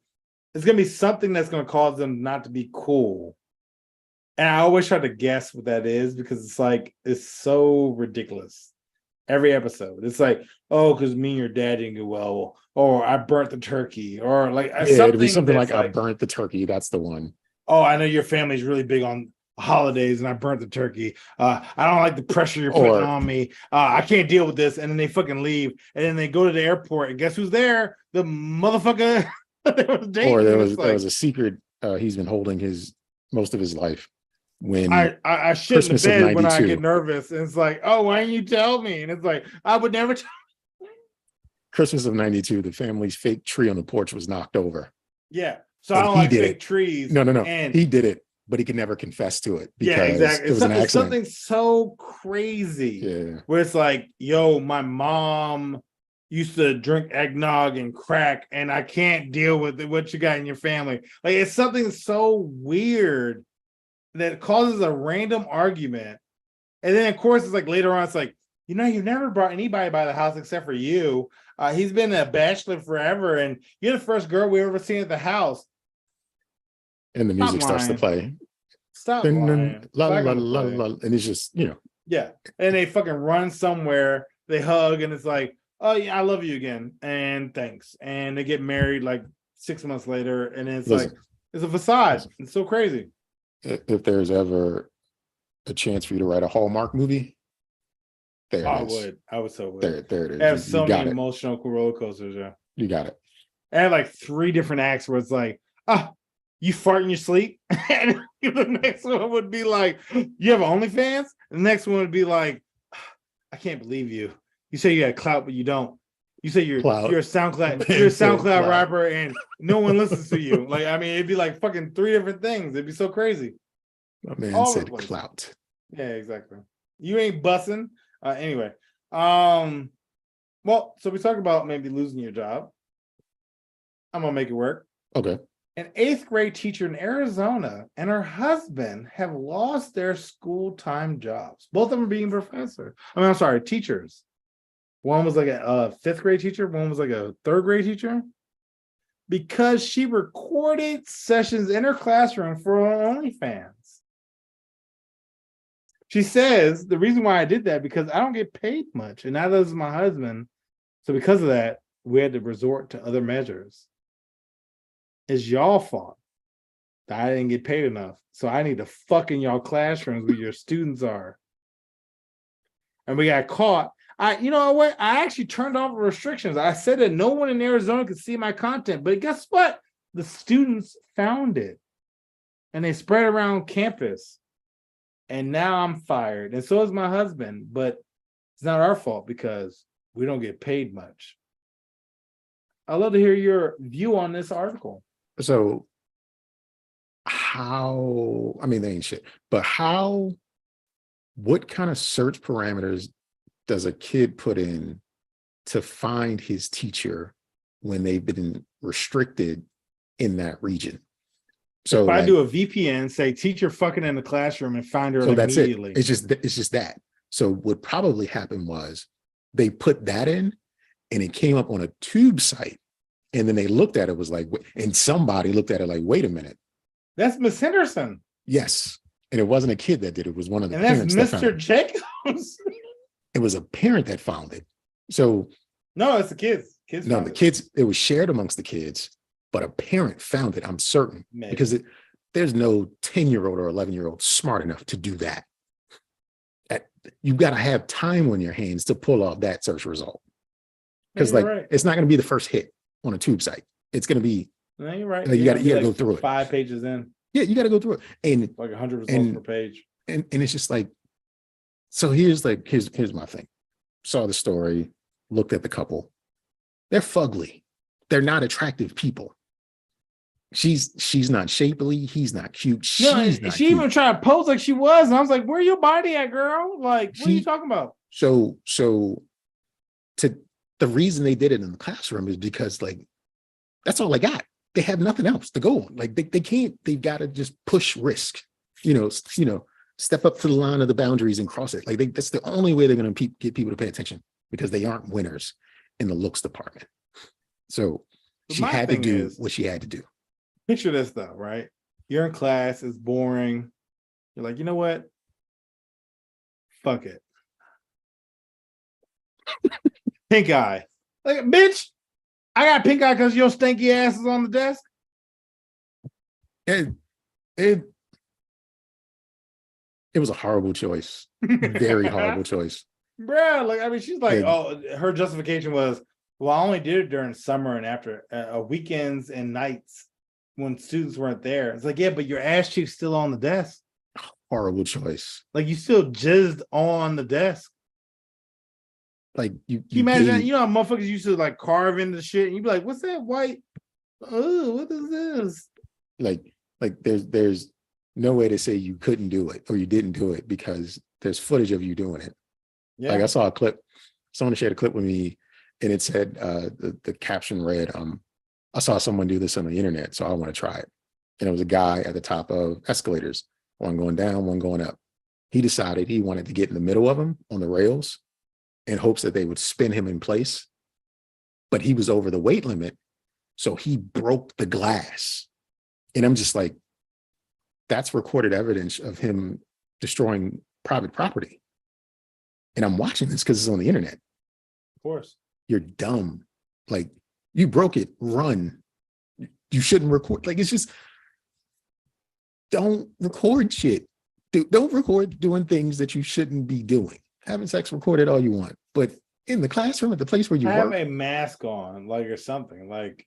It's gonna be something that's gonna cause them not to be cool. And I always try to guess what that is because it's like it's so ridiculous. Every episode, it's like, oh, because me and your dad didn't get well, or I burnt the turkey, or like Yeah, it'd be something that's like I burnt the turkey. That's the one. oh, I know your family's really big on holidays, and I burnt the turkey. I don't like the pressure you're putting Or on me. I can't deal with this, and then they fucking leave, and then they go to the airport, and guess who's there? The motherfucker that was dating. or there and was it's there like, was a secret he's been holding his most of his life when I shit in the Christmas of bed when I 92. get nervous, and it's like, oh, why didn't you tell me? And it's like, I would never. Christmas of 92, the family's fake tree on the porch was knocked over. Yeah, so I And don't he like did fake it. trees. No, And he did it, but he could never confess to it because yeah, exactly. it was an It's accident. something so crazy. Yeah. Where it's like, yo, my mom used to drink eggnog and crack, and I can't deal with what you got in your family. Like, it's something so weird that causes a random argument. And then, of course, it's like later on, it's like, you know, you've never brought anybody by the house except for you. He's been a bachelor forever, and you're the first girl we ever seen at the house. And the music starts to lying. play. Stop Dun, lying. dun, la, It's la, not gonna la, play. la, and it's just, Yeah. And they fucking run somewhere, they hug, and it's like, oh yeah, I love you again. And thanks. And they get married like 6 months later, and it's Listen. like it's a facade. Listen. It's so crazy. if there's ever a chance for you to write a Hallmark movie, there I it is. would. I would so would. There it is. I have You so got many it. emotional roller coasters, yeah. You got it. I had like 3 different acts where it's like, you fart in your sleep. And the next one would be like, you have OnlyFans? The next one would be like, I can't believe you. You say you got clout, but you don't. You say you're Clout. you're a SoundCloud, Man you're a said SoundCloud clout. rapper, and no one listens to you. Like, I mean, it'd be like fucking 3 different things. It'd be so crazy. My man All said the place. clout. Yeah, exactly. You ain't bussing. Anyway. Well, so we talked about maybe losing your job. I'm gonna make it work. Okay. An 8th grade teacher in Arizona and her husband have lost their school-time jobs. Both of them being professors. I'm sorry, teachers. One was like a 5th grade teacher, one was like a 3rd grade teacher. Because she recorded sessions in her classroom for her OnlyFans. She says, the reason why I did that because I don't get paid much, and neither does my husband. So because of that, we had to resort to other measures. It's y'all fault that I didn't get paid enough. So I need to fuck in y'all classrooms where your students are. And we got caught. You know what? I actually turned off restrictions. I said that no one in Arizona could see my content, but guess what? The students found it and they spread around campus. And now I'm fired. And so is my husband, but it's not our fault because we don't get paid much. I'd love to hear your view on this article. So how, I mean, they ain't shit, but what kind of search parameters does a kid put in to find his teacher when they've been restricted in that region? So if I do a VPN, say teacher fucking in the classroom and find her so that's immediately. it. It's just that. So what probably happened was they put that in and it came up on a tube site. And then they looked at it, was like, and somebody looked at it like, wait a minute. That's Miss Henderson. Yes. And it wasn't a kid that did it. It was one of the And that's parents that found Mr. it. Jacobs. It was a parent that found it. So No, it's the kids. Kids. no, found the it. kids, it was shared amongst the kids, but a parent found it, I'm certain, Maybe. because there's no 10-year-old or 11-year-old smart enough to do that. You've got to have time on your hands to pull off that search result. Because You're like right. it's not going to be the first hit on a tube site. It's going to be, No, you're right. you gotta It'd be go through it. 5 pages in, yeah, you got to go through it. And like 100 results And- per page. and it's just like, so here's my thing. Saw the story, looked at the couple. They're fugly. They're not attractive people. She's not shapely. He's not cute. No, She's not she cute. even tried to pose like she was, and I was like, "Where your body at, girl? Like, what are you She- talking about?" So the reason they did it in the classroom is because like that's all they got. They have nothing else to go on. Like they can't. They've got to just push risk. Step up to the line of the boundaries and cross it. Like that's the only way they're going to get people to pay attention because they aren't winners in the looks department. So But she my had to thing do is- what she had to do. picture this though, right? You're in class, it's boring. You're like, you know what? Fuck it. Pink eye. Like, bitch, I got pink eye because your stinky ass is on the desk. It it it was a horrible choice. Very horrible choice. Bruh, like, I mean, she's like, Like, oh, her justification was, well, I only did it during summer and after weekends and nights when students weren't there. It's like, yeah, but your ass cheek's still on the desk. horrible choice. Like, you still jizzed on the desk. Like you Can you imagine that? gave- You know how motherfuckers used to like carve into the shit and you'd be like, what's that white? Oh, what is this? like there's no way to say you couldn't do it or you didn't do it because there's footage of you doing it. Yeah. Like I saw a clip, someone shared a clip with me and it said the caption read, I saw someone do this on the internet, so I want to try it. And it was a guy at the top of escalators, one going down, one going up. He decided he wanted to get in the middle of them on the rails in hopes that they would spin him in place. But he was over the weight limit, so he broke the glass. And I'm just like, that's recorded evidence of him destroying private property. And I'm watching this because it's on the internet. Of course. You're dumb. Like, you broke it, run. You shouldn't record. Like, it's just, don't record shit. Don't record doing things that you shouldn't be doing. Having sex, record it all you want. But in the classroom, at the place where you Have work, a mask on, like, or something. Like,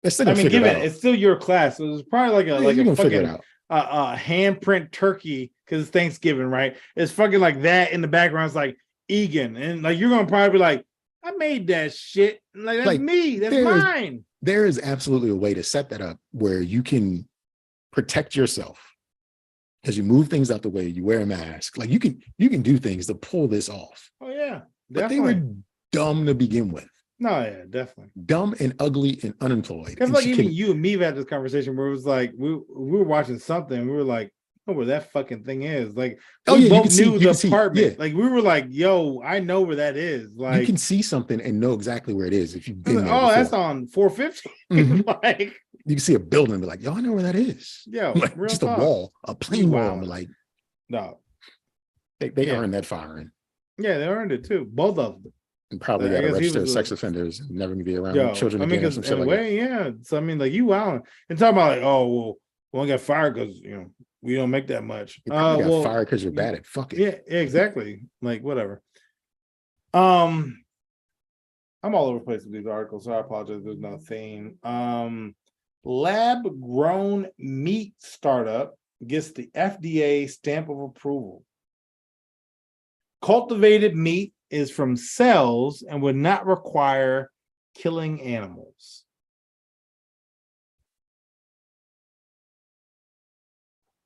it's still I gonna mean, figure give it it, out. it's still your class. So it's probably like a Yeah, like you're a gonna figure it fucking out. handprint turkey because it's Thanksgiving, right? It's fucking like that in the background. It's like Egan, and like you're gonna probably be like, I made that shit. Like, that's Like, me. That's there is mine. there is absolutely a way to set that up where you can protect yourself as you move things out the way, you wear a mask. Like, you can do things to pull this off. Oh yeah, But they definitely. were dumb to begin with. No, yeah, definitely. Dumb and ugly and unemployed. Because And like she even can, you and me have had this conversation where it was like we were watching something, we were like, oh, where that fucking thing is. Like, oh we yeah, you both can see, knew you the can see, apartment. yeah, Like, we were like, yo, I know where that is. you Like, can see something and know exactly where it is if you've I was been like, there oh, that's before. on 450. Mhm. Like, You can see a building and be like, yo, I know where that is. yo, Like, real just a talk. wall, a plain wall. Wow. But like, No. they Yeah. earned that firing Yeah, they earned it too. Both of them. and probably I got to guess he register was as sex a offenders and never be around yo. children I mean, again or because some in shit a like that. way, yeah. So I mean, like, you wilding and talking about like, oh well, we only got fired because we don't make that much. You probably got Well, fired because you're bad at fucking. yeah, exactly. Like, whatever. I'm all over the place with these articles, so I apologize. There's no theme. Lab grown meat startup gets the FDA stamp of approval. Cultivated meat is from cells and would not require killing animals.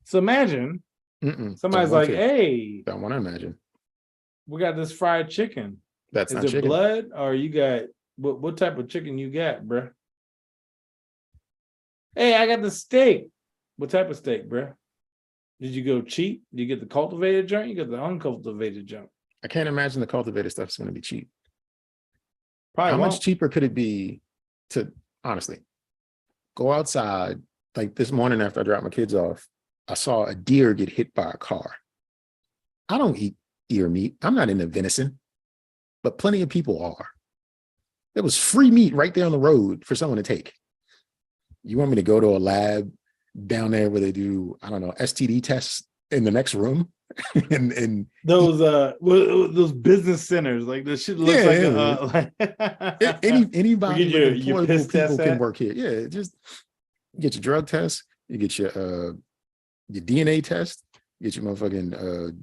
So imagine Mm-mm, somebody's don't want like, to. hey, Don't want to imagine. we got this fried chicken. That's Is not it chicken. blood or you got what type of chicken you got, bruh? Hey, I got the steak. What type of steak, bruh? Did you go cheap? Did you get the cultivated junk? You got the uncultivated junk. I can't imagine the cultivated stuff is going to be cheap. Probably How won't. much cheaper could it be to honestly go outside? Like this morning after I dropped my kids off, I saw a deer get hit by a car. I don't eat deer meat. I'm not into venison, but plenty of people are. There was free meat right there on the road for someone to take. You want me to go to a lab down there where they do, I don't know, STD tests in the next room? and those business centers, like this shit looks like anybody You with get your employable piss test people can at? work here. Yeah, just get your drug test, you get your DNA test, you get your motherfucking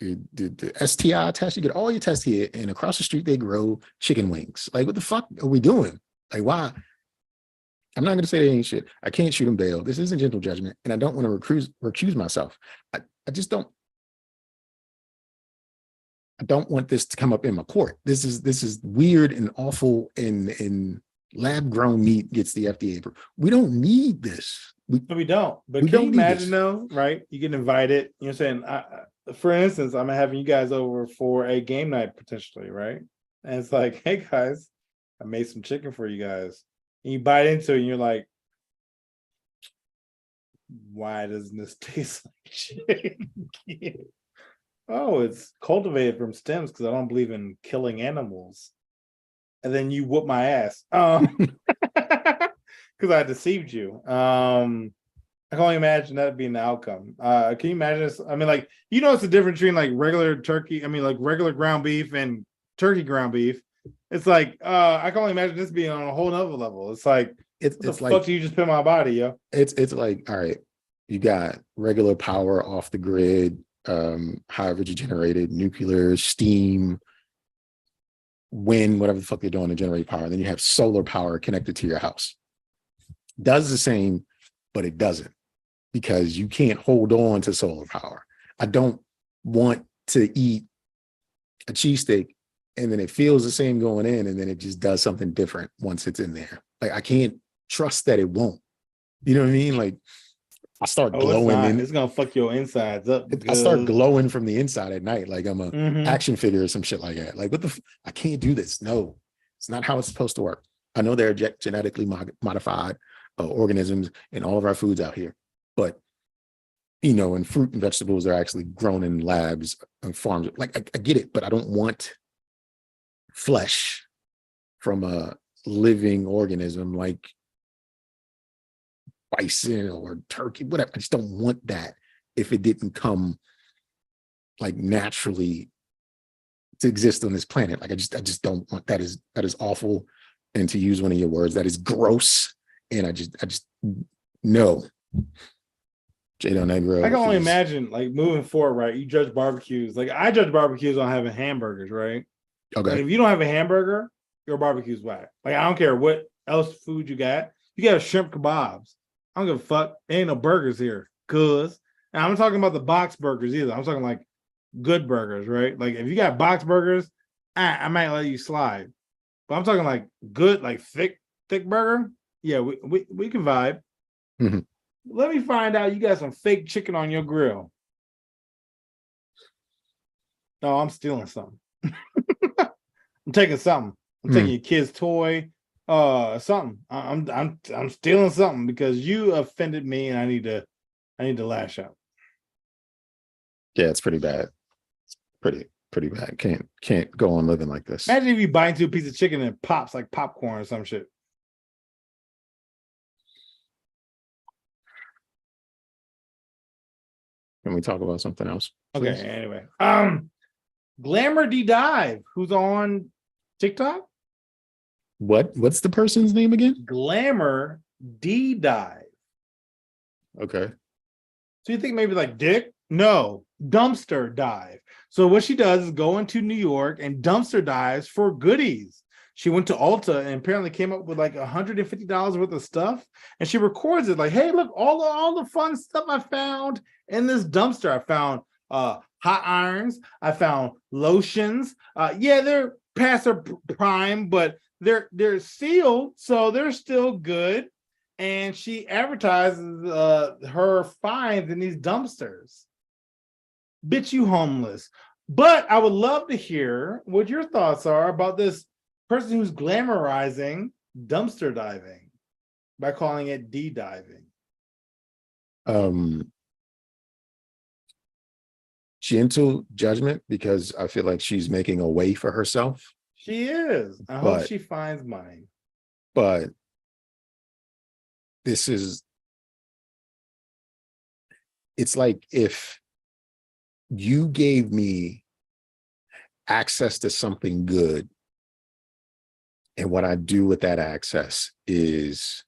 the STI test, you get all your tests here, and across the street they grow chicken wings. Like, what the fuck are we doing? Like, why? I'm not going to say they ain't shit. I can't shoot them bail. This isn't gentle judgment, and I don't want to recuse myself. I just don't. I don't want this to come up in my court. This is weird and awful. And lab grown meat gets the FDA. We don't need this. We don't. But we can don't you need imagine this. though, right? You get invited. You know what I'm saying? For instance, I'm having you guys over for a game night potentially, right? And it's like, hey guys, I made some chicken for you guys. And you bite into it and you're like, Why doesn't this taste like chicken? Oh, it's cultivated from stems because I don't believe in killing animals. And then you whoop my ass. Because I deceived you. I can only imagine that being the outcome. Can you imagine this? I mean, like, it's the difference between like regular turkey, I mean, like regular ground beef and turkey ground beef. It's like, I can only imagine this being on a whole nother level. It's like, It's what the it's fuck like do you just put in my body, yo? it's like, all right, you got regular power off the grid, high energy generated, nuclear, steam, wind, whatever the fuck they're doing to generate power. Then you have solar power connected to your house. Does the same, but it doesn't, because you can't hold on to solar power. I don't want to eat a cheesesteak and then it feels the same going in and then it just does something different once it's in there. Like, I can't trust that it won't. You know what I mean? Like, I start Oh, it's glowing not. and It's gonna fuck your insides up. I start Because glowing from the inside at night, like I'm a Mhm. action figure or some shit like that. Like, I can't do this. No, it's not how it's supposed to work. I know there are genetically modified organisms in all of our foods out here, but and fruit and vegetables are actually grown in labs and farms. Like, I get it, but I don't want flesh from a living organism like bison or turkey, whatever. I just don't want that if it didn't come like naturally to exist on this planet. Like, I just don't want that. Is awful. And to use one of your words, that is gross. And I just no. Jado Negro. I can only imagine, like, moving forward, right? You judge barbecues. Like, I judge barbecues on having hamburgers, right? Okay. Like, if you don't have a hamburger, your barbecue's whack. Like, I don't care what else food you got. You got shrimp kebabs. I don't give a fuck. There ain't no burgers here. Cause, and I'm not talking about the box burgers either. I'm talking like good burgers, right? Like, if you got box burgers, I might let you slide. But I'm talking like good, like thick burger. Yeah, we can vibe. Mm-hmm. Let me find out you got some fake chicken on your grill. No, I'm stealing something. I'm taking something. I'm taking your kid's toy, something. I'm stealing something because you offended me, and I need to lash out. Yeah, it's pretty bad. It's pretty bad. Can't go on living like this. Imagine if you bite into a piece of chicken and it pops like popcorn or some shit. Can we talk about something else, please? Okay, anyway. Glamour D Dive, who's on TikTok. What's the person's name again? Glamour D Dive. Okay. So you think maybe like Dick? No, dumpster dive. So what she does is go into New York and dumpster dives for goodies. She went to Ulta and apparently came up with like $150 worth of stuff. And she records it like, hey, look, all the fun stuff I found in this dumpster. I found hot irons. I found lotions. Yeah, they're past their prime, but they're sealed, so they're still good. And she advertises her finds in these dumpsters. Bitch, you homeless. But I would love to hear what your thoughts are about this person who's glamorizing dumpster diving by calling it D-diving. Gentle judgment, because I feel like she's making a way for herself. She is. I hope she finds money. But it's like if you gave me access to something good, and what I do with that access is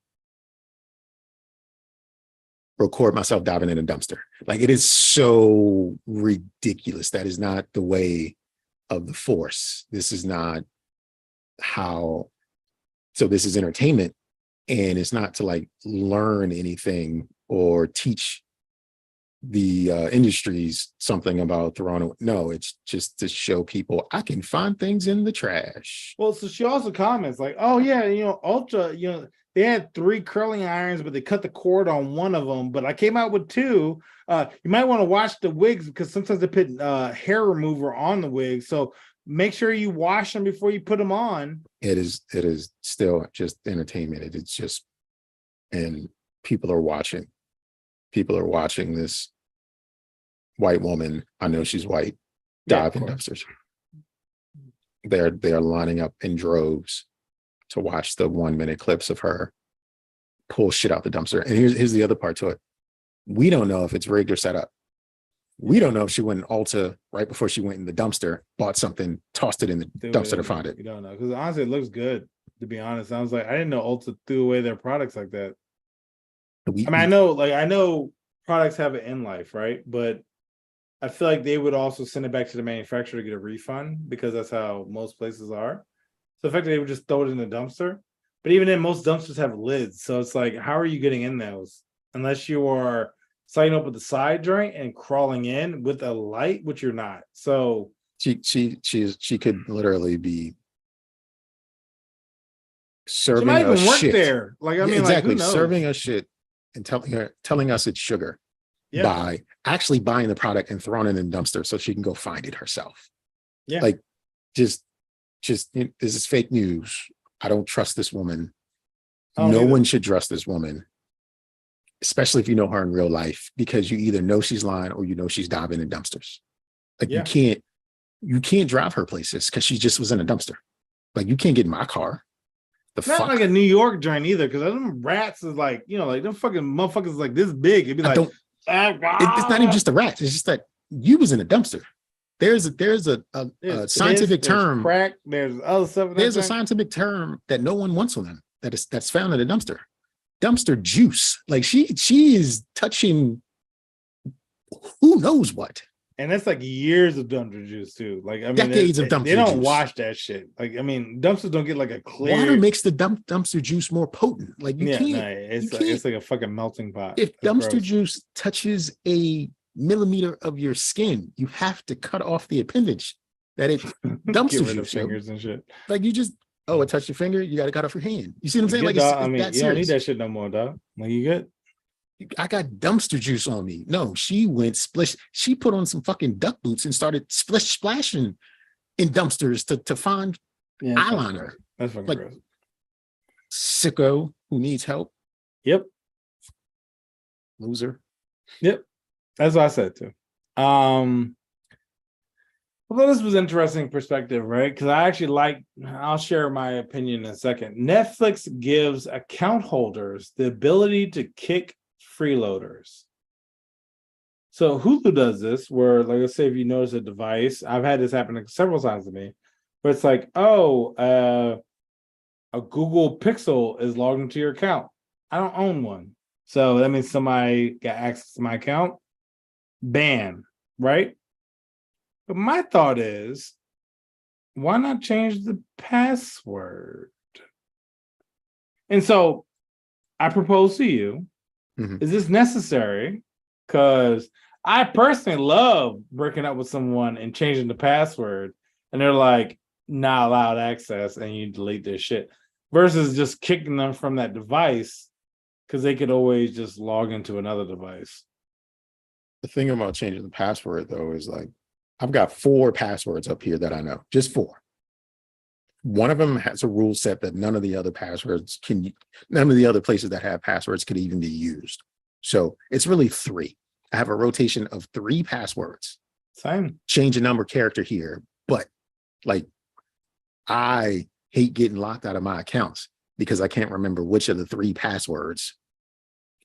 record myself diving in a dumpster. Like, it is so ridiculous. That is not the way of the force. This is not how. So this is entertainment, and it's not to like learn anything or teach the industries something about throwing. No, it's just to show people I can find things in the trash. Well, so she also comments like, oh yeah, Ulta, they had 3 curling irons, but they cut the cord on one of them. But I came out with 2. You might want to wash the wigs because sometimes they put hair remover on the wigs. So make sure you wash them before you put them on. It is still just entertainment. It's just, and people are watching. people are watching this white woman. I know she's white. Yeah, Dive of in course. dumpsters. They're lining up in droves to watch the 1 minute clips of her pull shit out the dumpster. And here's the other part to it. We don't know if it's rigged or set up. We don't know if she went in Ulta right before she went in the dumpster, bought something, tossed it in the dumpster to find it. You don't know, because honestly, it looks good. To be honest, I was like, I didn't know Ulta threw away their products like that. We, I mean, I know products have an end life, right? But I feel like they would also send it back to the manufacturer to get a refund because that's how most places are. So effectively, they would just throw it in the dumpster. But even then, most dumpsters have lids, so it's like, how are you getting in those unless you are signing up with the side joint and crawling in with a light, which you're not. So she could literally be she serving might us even work shit. there. Like, I mean, Exactly, like, who knows? serving us shit and telling us it's sugar by actually buying the product and throwing it in the dumpster so she can go find it herself. Yeah, like just this is fake news. I don't trust this woman. No one should trust this woman, especially if you know her in real life, because you either know she's lying or you know she's diving in dumpsters. Like you can't drive her places because she just was in a dumpster. Like you can't get in my car. Not fuck? Like a New York joint either, because them rats is like, you know, like them fucking motherfuckers is like this big. It'd be like, it's not even just the rats. It's just that you was in a dumpster. There's a scientific term. Crack. There's other stuff. There's a scientific term that no one wants on them. That's found in a dumpster. Dumpster juice. Like she is touching who knows what. And that's like years of dumpster juice too. Like I mean, decades of dumpster juice. They don't wash that shit. Like I mean, dumpsters don't get like a clear. Water makes the dumpster juice more potent. Like you can't. No, it's like a fucking melting pot. If dumpster juice touches a millimeter of your skin, you have to cut off the appendage that it dumpster juice. Fingers and shit. Like you just it touched your finger, you got to cut off your hand. You see what I'm saying? Like I mean, you don't need that shit no more, dog. Like you good. I got dumpster juice on me. No, she went splish. She put on some fucking duck boots and started splashing in dumpsters to find eyeliner. That's fucking like gross. Sicko who needs help. Yep. Loser. Yep. That's what I said too. Well, this was interesting perspective, right? Because I actually I'll share my opinion in a second. Netflix gives account holders the ability to kick freeloaders. So Hulu does this where, like, let's say if you notice a device, I've had this happen several times to me, where it's like, a Google Pixel is logged into your account. I don't own one. So that means somebody got access to my account. Ban, right? But my thought is, why not change the password? And so I propose to you, is this necessary? Because I personally love breaking up with someone and changing the password, and they're like, not allowed access, and you delete their shit, versus just kicking them from that device because they could always just log into another device. The thing about changing the password, though, is like, I've got 4 passwords up here that I know, just 4. One of them has a rule set that none of the other places that have passwords could even be used. So it's really 3. I have a rotation of 3 passwords. Same. Change a number character here. But like, I hate getting locked out of my accounts because I can't remember which of the 3 passwords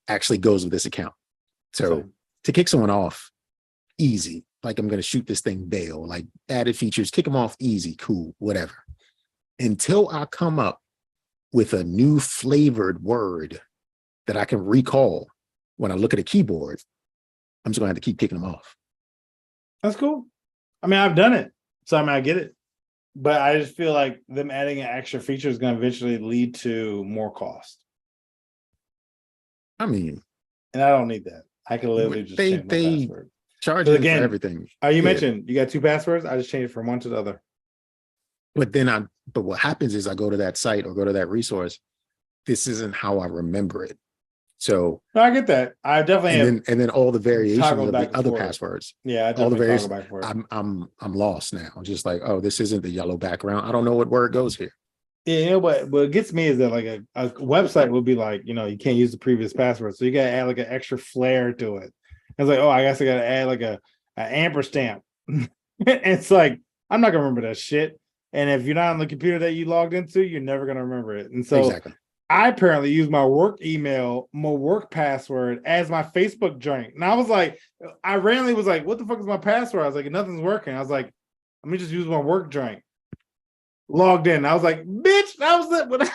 actually goes with this account. So to kick someone off, easy. Like, I'm going to shoot this thing bail, like added features, kick them off easy, cool, whatever. Until I come up with a new flavored word that I can recall when I look at a keyboard, I'm just going to have to keep kicking them off. That's cool. I mean, I've done it. So, I mean, I get it. But I just feel like them adding an extra feature is going to eventually lead to more cost. I mean, and I don't need that. I can literally just change my password. Charge again for everything. You mentioned you got 2 passwords. I just changed from one to the other. But what happens is I go to that site or go to that resource. This isn't how I remember it. So no, I get that. I definitely and then all the variations of the other passwords. Yeah, all the variations. I'm lost now. Just like, oh, this isn't the yellow background. I don't know what word goes here. Yeah, what gets me is that like a website will be like, you can't use the previous password, so you gotta add like an extra flair to it. It's like, oh, I guess I gotta add like a ampersand. It's like I'm not gonna remember that shit. And if you're not on the computer that you logged into, you're never gonna remember it. And so Exactly. I apparently use my work email, my work password as my Facebook joint. And I was like, I randomly was like, what the fuck is my password? I was like, nothing's working. I was like, let me just use my work joint. Logged in. I was like, bitch, that was it.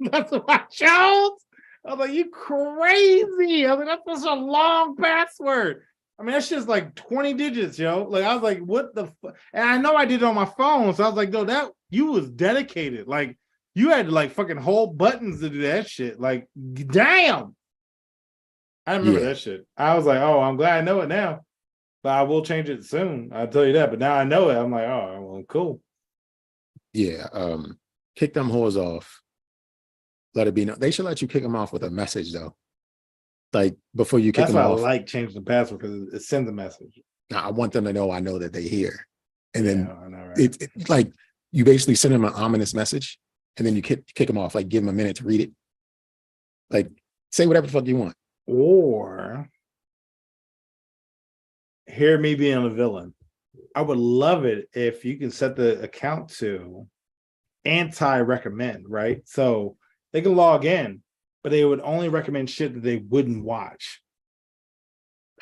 That's what I chose. I was like, you crazy. I was like, that's such a long password. I mean, that's just like 20 digits, yo. Like, I was like, what the fuck? And I know I did it on my phone. So I was like, no, that you was dedicated. Like, you had to like fucking hold buttons to do that shit. Like, damn. I remember Yeah. that shit. I was like, oh, I'm glad I know it now. But I will change it soon. I'll tell you that. But now I know it. I'm like, oh, well, cool. Yeah. Kick them whores off. Let it be known. They should let you kick them off with a message though. Like before you kick That's them why I off. like changing the password because it sends a message. I want them to know I know that they here. And Yeah, then I know, right? it like you basically send them an ominous message and then you kick them off, like give them a minute to read it. Like say whatever the fuck you want. Or hear me being a villain. I would love it if you can set the account to anti-recommend, right? So they can log in, but they would only recommend shit that they wouldn't watch.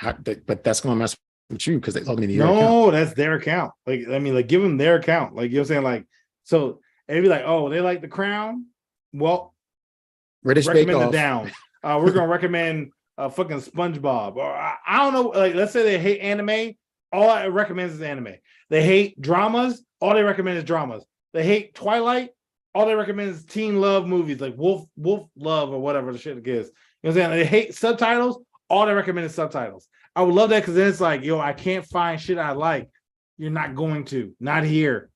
But that's gonna mess with you because they logged into your account. No, that's their account. Like, I mean, like give them their account. Like, you know what I'm saying? Like, so it'd be like, oh, they like The Crown. Well, British Bake recommend it Off. down. We're gonna recommend fucking SpongeBob, or I don't know. Like, let's say they hate anime. All it recommends is anime. They hate dramas. All they recommend is dramas. They hate Twilight. All they recommend is teen love movies like Wolf Love or whatever the shit it is. You know what I'm saying? They hate subtitles. All they recommend is subtitles. I would love that because then it's like, yo, I can't find shit I like. You're not going to, not here,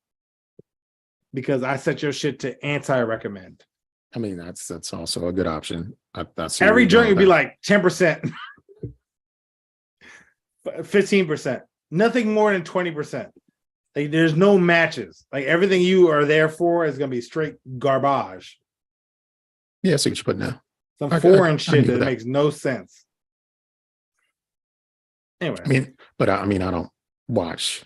because I set your shit to anti-recommend. I mean, that's also a good option. That's Every joint would be like 10%, 15%, nothing more than 20%. Like, there's no matches. Like, everything you are there for is gonna be straight garbage. Yeah, see what you put now. Some I foreign can shit do that that. makes no sense. Anyway, I mean, but I mean, I don't watch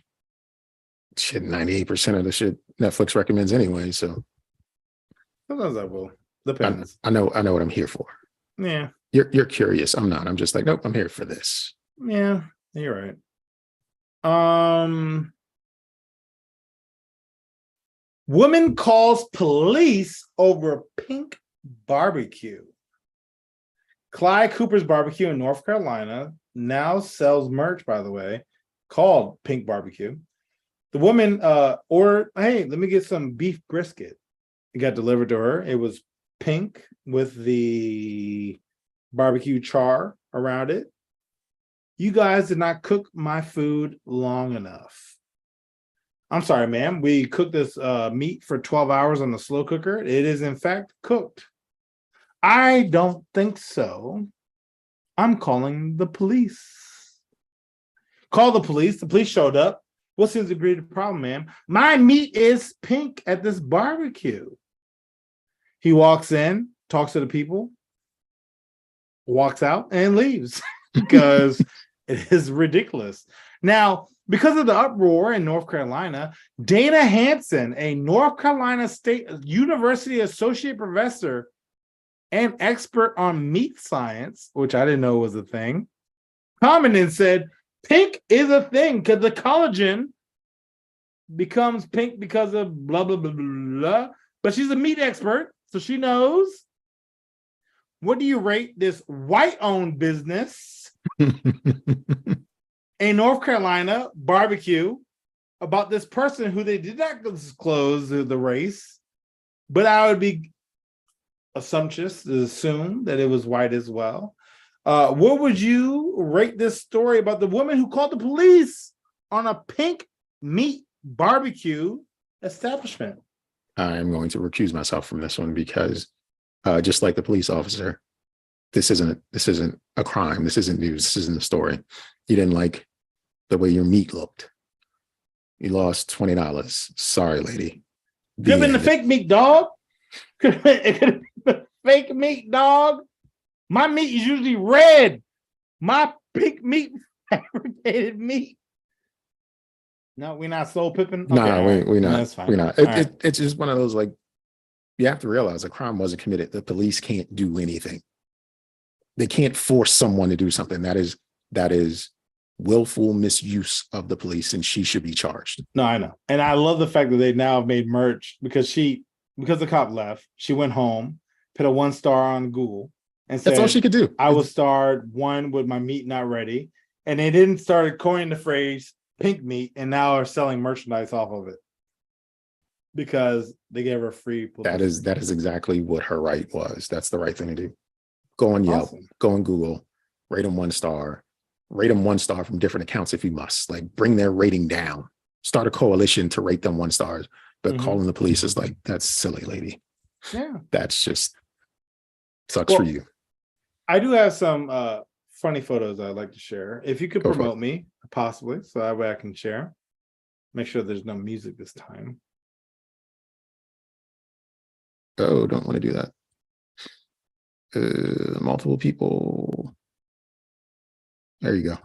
shit. 98% of the shit Netflix recommends anyway. So sometimes I will. Depends. I know what I'm here for. Yeah, You're curious. I'm not. I'm just like, nope, I'm here for this. yeah, you're right. Woman calls police over pink barbecue. Clyde Cooper's Barbecue in North Carolina now sells merch, by the way, called Pink Barbecue. The woman ordered, hey, let me get some beef brisket. It got delivered to her. It was pink with the barbecue char around it. You guys did not cook my food long enough. I'm sorry, ma'am. We cooked this meat for 12 hours on the slow cooker. It is, in fact, cooked. I don't think so. I'm calling the police. Call the police. The police showed up. What seems to be the problem, ma'am? My meat is pink at this barbecue. He walks in, talks to the people, walks out, and leaves because it is ridiculous. Now, because of the uproar in North Carolina, Dana Hansen, a North Carolina State University associate professor and expert on meat science, which I didn't know was a thing, commented and said, pink is a thing because the collagen becomes pink because of blah, blah, blah, blah, blah. But she's a meat expert, so she knows. What do you rate this white-owned business in North Carolina barbecue about this person who they did not disclose the race, but I would be assumptuous to assume that it was white as well. What would you rate this story about the woman who called the police on a pink meat barbecue establishment? I'm going to recuse myself from this one because just like the police officer, this isn't a crime. This isn't news. This isn't a story. You didn't like the way your meat looked. You lost $20. Sorry, lady. Give in the fake meat, dog. It could have been fake meat, dog. My meat is usually red. My pink meat, fabricated meat. No, we're not soul pipping. Okay, Nah, all right. we No, not. that's fine. We not. All right. It's just one of those, like, you have to realize a crime wasn't committed. The police can't do anything. They can't force someone to do something. That is willful misuse of the police, and she should be charged. No, I know. And I love the fact that they now have made merch because the cop left, she went home, put a 1 star on Google, and said, That's all she could do. I was starred 1 with my meat not ready. And they didn't start coining the phrase pink meat and now are selling merchandise off of it because they gave her free publicity. That is exactly what her right was. That's the right thing to do. Go on Yelp, Awesome. go on Google, rate them 1 star, rate them 1 star from different accounts if you must. Like, bring their rating down. Start a coalition to rate them 1 stars. But calling the police is like, that's silly, lady. Yeah. That's just sucks for you. I do have some funny photos I'd like to share. If you could Go for promote me, possibly, so that way I can share. Make sure there's no music this time. Oh, don't want to do that. Multiple people. There you go.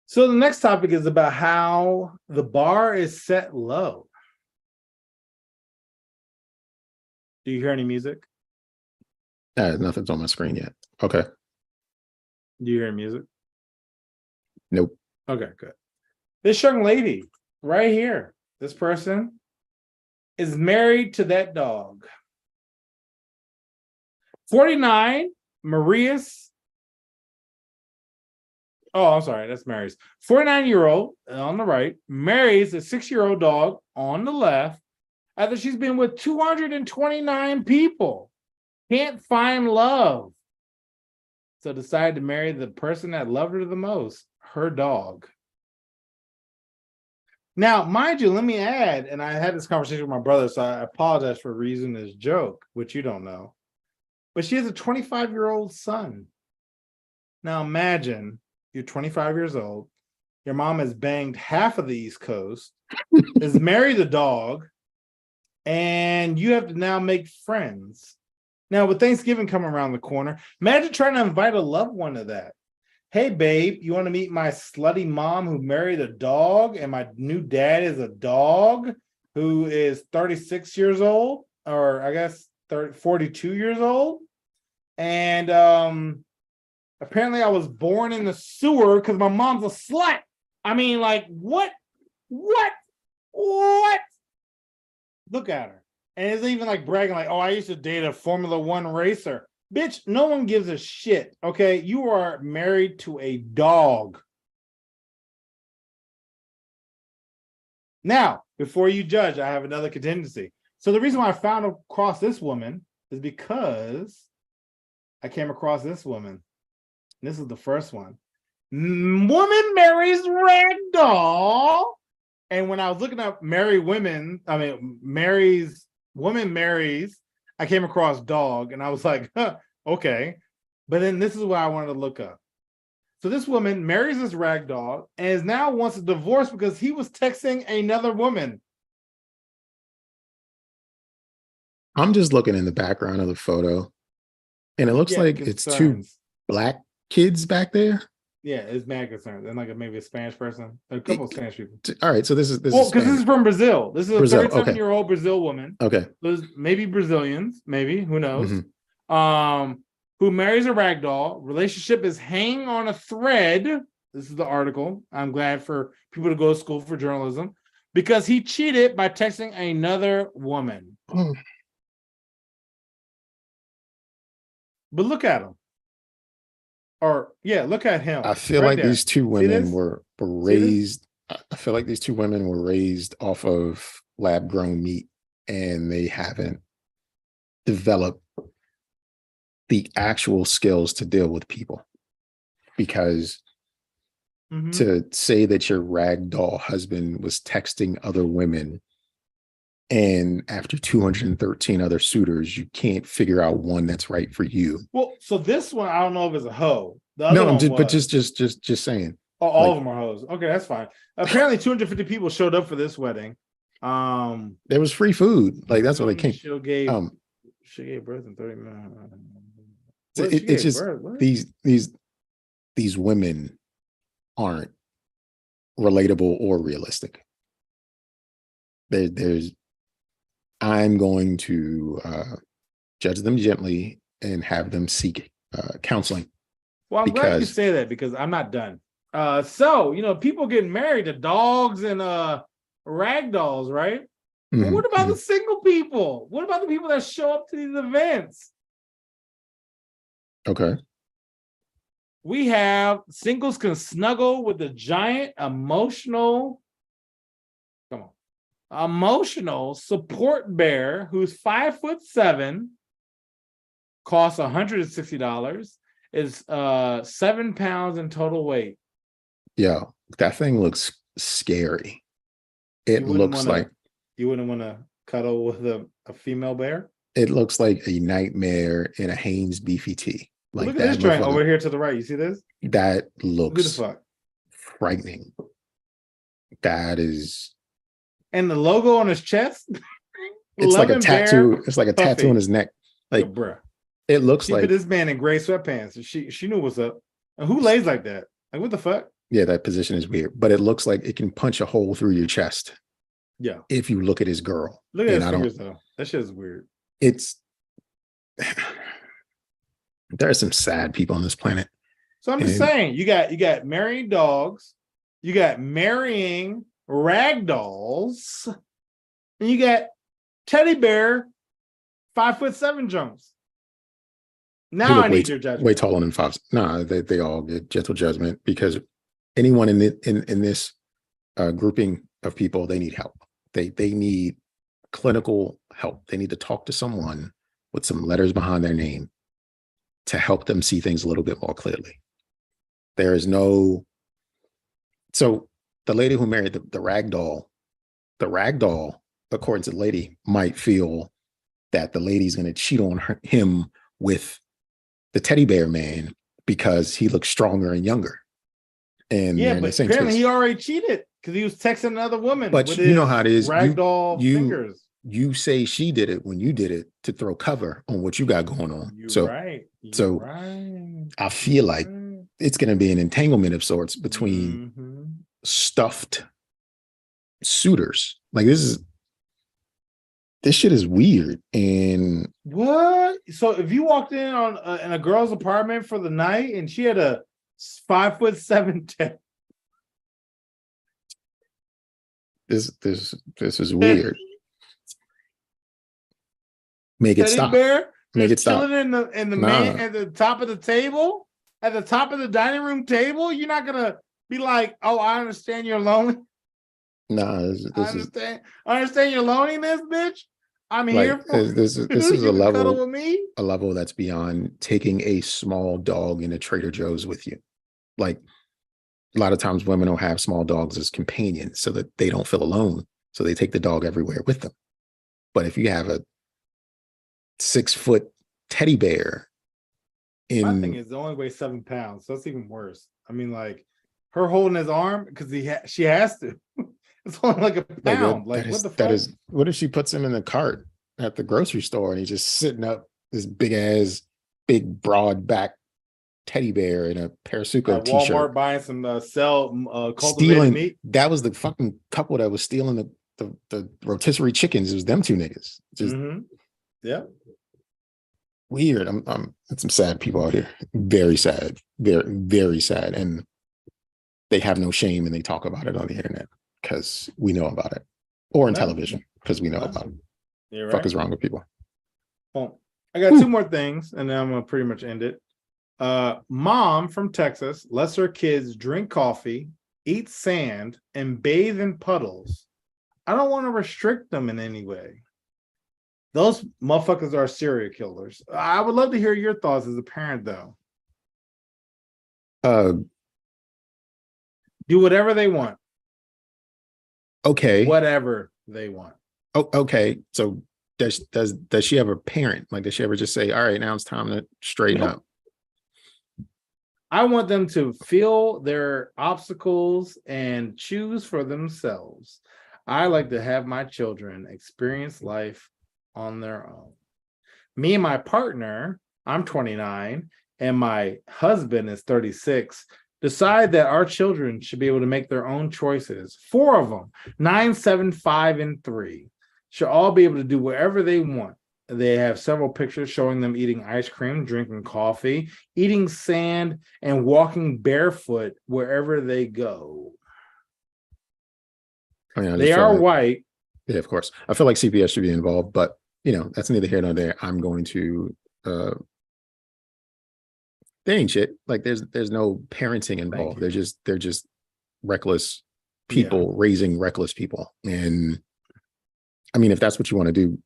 So the next topic is about how the bar is set low. Do you hear any music? Nothing's on my screen yet. Okay. Do you hear music? Nope. Okay, good. This young lady right here, this person is married to that dog. 49, Maria's. Oh, I'm sorry, that's Mary's. 49-year-old on the right marries a 6-year-old dog on the left after she's been with 229 people. Can't find love. So decided to marry the person that loved her the most, her dog. Now, mind you, let me add, and I had this conversation with my brother, so I apologize for reusing this joke, which you don't know. But she has a 25-year-old son. Now imagine you're 25 years old, your mom has banged half of the East Coast, has married a dog, and you have to now make friends. Now, with Thanksgiving coming around the corner, imagine trying to invite a loved one to that. Hey, babe, you want to meet my slutty mom who married a dog, and my new dad is a dog who is 36 years old, or I guess 42 years old. And apparently I was born in the sewer because my mom's a slut. I mean, like, what? Look at her. And it's even like bragging, like, oh, I used to date a Formula One racer. Bitch, no one gives a shit, okay? You are married to a dog. Now, before you judge, I have another contingency. So the reason why I found across this woman is because I came across this woman. This is the first one. Woman marries ragdoll. And when I was looking up woman marries, I came across dog, and I was like, huh, okay. But then this is what I wanted to look up. So this woman marries this rag dog and is now wants a divorce because he was texting another woman. I'm just looking in the background of the photo, and it looks like it's 2 Black kids back there. Yeah, it's mad concerned. And like maybe a Spanish person, a couple of Spanish people. All right, so this is because this is from Brazil. This is a Brazil, 37-year-old Brazil woman. Okay, Maybe Brazilians, maybe, who knows? Who marries a ragdoll. Relationship is hanging on a thread. This is the article. I'm glad for people to go to school for journalism because he cheated by texting another woman. But look at him. Look at him. I feel like these 2 women were raised. I feel like these 2 women were raised off of lab grown meat, and they haven't developed the actual skills to deal with people. Because to say that your ragdoll husband was texting other women, and after 213 other suitors, you can't figure out one that's right for you. Well, so this one, I don't know if it's a hoe. Just saying. Oh, all of them are hoes. Okay, that's fine. Apparently 250 people showed up for this wedding. There was free food. Like that's what they came. She gave birth in 30 minutes. It's just these women aren't relatable or realistic. I'm going to judge them gently and have them seek counseling. Well, I'm glad you say that because I'm not done. So people getting married to dogs and rag dolls, right? But what about the single people? What about the people that show up to these events? Okay. We have singles can snuggle with a giant emotional support bear who's 5'7", costs $160, is 7 pounds in total weight. Yeah, that thing looks scary. It looks like you wouldn't want to cuddle with a female bear. It looks like a nightmare in a Hanes beefy tee. Like look at this joint over here to the right. You see this? That looks look frightening. That is, and the logo on his chest. It's like a tattoo. It's like a tattoo on his neck. Like, bruh. It looks like this man in gray sweatpants. She knew what's up. And who lays like that? Like, what the fuck? Yeah, that position is weird, but it looks like it can punch a hole through your chest. Yeah. If you look at his girl. Look at his fingers, though. That shit is weird. It's there are some sad people on this planet. So I'm just saying, you got marrying dogs, you got marrying rag dolls, and you got teddy bear 5'7" jumps. Now I need your judgment. Way taller than 5. No, they all get gentle judgment because anyone in this grouping of people, they need help. They need clinical help. They need to talk to someone with some letters behind their name to help them see things a little bit more clearly. There is no. So the lady who married the rag doll, according to the lady, might feel that the lady's going to cheat on him with the teddy bear man because he looks stronger and younger. And yeah, but apparently he already cheated because he was texting another woman. But you know how it is. Ragdoll fingers. You say she did it when you did it to throw cover on what you got going on. You're right. I feel like it's going to be an entanglement of sorts between stuffed suitors. Like this shit is weird. And what? So if you walked in in a girl's apartment for the night and she had a 5'7" this is weird. Make it stop. Bear Make it stop. Chilling in the man at the top of the table, at the top of the dining room table. You're not gonna be like, "Oh, I understand you're lonely." Nah, I understand your loneliness, bitch. I'm here for this is a level that's beyond taking a small dog in a Trader Joe's with you. Like a lot of times women don't have small dogs as companions so that they don't feel alone. So they take the dog everywhere with them. But if you have a 6-foot teddy bear my thing is the only weighs 7 pounds, so it's even worse. I mean, like her holding his arm because she has to. It's only like a pound. Like what the fuck? What if she puts him in the cart at the grocery store and he's just sitting up this big broad back teddy bear in a Parasuco t-shirt. Walmart buying some cultivated meat. That was the fucking couple that was stealing the rotisserie chickens. It was them two niggas. Just yeah. Weird. I'm some sad people out here. Very sad. Very, very sad. And they have no shame and they talk about it on the internet because we know about it. Or in television because we know about it. You're right. Fuck is wrong with people. Well, I got 2 more things and then I'm gonna pretty much end it. Mom from Texas lets her kids drink coffee, eat sand, and bathe in puddles. I don't want to restrict them in any way. Those motherfuckers are serial killers. I would love to hear your thoughts as a parent, though. Do whatever they want. Okay. Whatever they want. Oh, okay. So does she have a parent? Like, does she ever just say, all right, now it's time to straighten up? I want them to feel their obstacles and choose for themselves. I like to have my children experience life on their own. Me and my partner, I'm 29, and my husband is 36, decide that our children should be able to make their own choices. 4 of them, 9, 7, 5, and 3, should all be able to do whatever they want. They have several pictures showing them eating ice cream, drinking coffee, eating sand, and walking barefoot wherever they go. I mean, I just They feel are like- white. Yeah, of course. I feel like CPS should be involved, but that's neither here nor there. I'm going to they ain't shit. Like there's no parenting involved. you. They're just reckless people raising reckless people. And I mean, if that's what you want to do,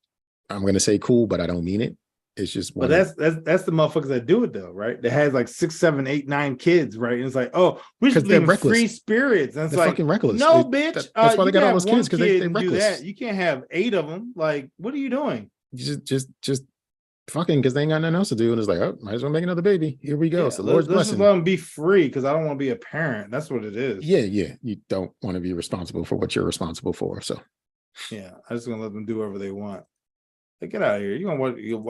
I'm gonna say cool, but I don't mean it. It's just But that's the motherfuckers that do it though, right? That has like 6, 7, 8, 9 kids, right? And it's like, oh, we should 'Cause they're leave reckless. free spirits. And it's They're like, fucking reckless. no, They- bitch. that's why they you got can all have those kids, one 'cause they kid and do reckless. that. You can't have 8 of them. Like, what are you doing? just fucking because they ain't got nothing else to do. And it's like, oh, might as well make another baby. Here we go. Yeah, It's the Lord's let's just blessing. let them be free because I don't want to be a parent. That's what it is. Yeah. You don't want to be responsible for what you're responsible for. So Yeah. I'm just gonna let them do whatever they want. Like, get out of here. You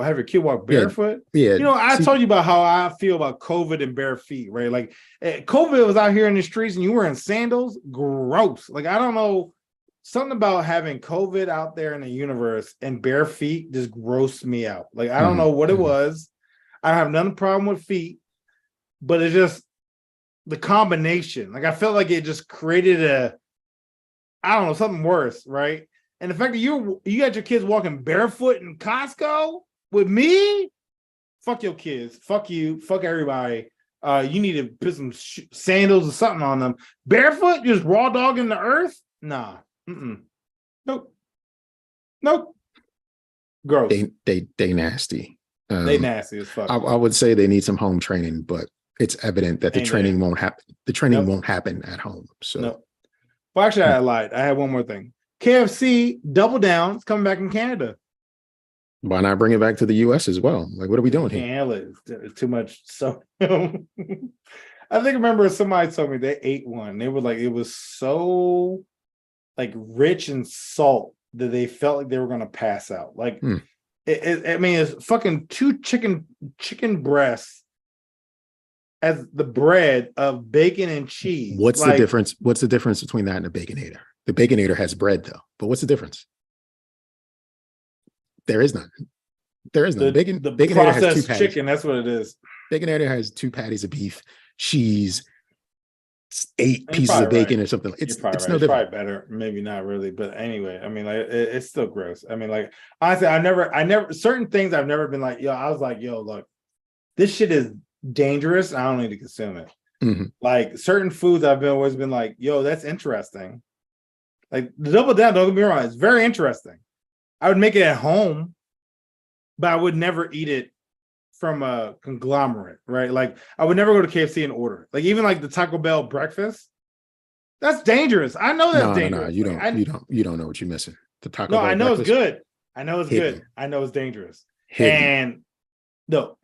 have your kid walk Yeah. barefoot? yeah. I told you about how I feel about COVID and bare feet, right? Like, COVID was out here in the streets and you wearing sandals, gross. Like, I don't know, something about having COVID out there in the universe and bare feet just grossed me out. Like, I don't know what it was. I have none problem with feet, but it's just the combination. Like, I felt like it just created something worse, right? And the fact that you got your kids walking barefoot in Costco with me, fuck your kids, fuck you, fuck everybody. You need to put some sandals or something on them. Barefoot, just raw dog in the earth? Nah. Nope. Gross. They nasty. They nasty as fuck. I would say they need some home training, but it's evident that the Ain't training there. won't happen. The training Nope. won't happen at home. So No. Well, actually, I lied. I had one more thing. KFC Double Down is coming back in Canada. why not bring it back to the US as well? Like, what are we doing Can't here? handle it. It's too much. So I remember somebody told me they ate one. They were like, it was so like rich in salt that they felt like they were gonna pass out. Like I mean, it's fucking 2 chicken breasts as the bread of bacon and cheese. What's the difference? What's the difference between that and a Baconator? The Baconator has bread though, but what's the difference? There is none. There is none. The Baconator has 2 processed patties. chicken. That's what it is. Baconator has 2 patties of beef, cheese, 8 You're pieces of probably bacon right. or something. It's You're probably it's right. no It's different. probably better, maybe not really, but anyway, I mean, like it's still gross. I mean, like honestly, I never certain things I've never been like, yo, I was like, yo, look, this shit is dangerous. I don't need to consume it. Mhm. Like certain foods I've always been like, yo, that's interesting. Like the Double Down, don't get me wrong, it's very interesting. I would make it at home, but I would never eat it from a conglomerate, right? Like I would never go to KFC and order it. Like even like the Taco Bell breakfast, that's dangerous. I know that's No, dangerous. you Like, you don't know what you're missing. The Taco no, Bell I know breakfast, it's good. I know it's hidden. good. I know it's dangerous. hidden. And no,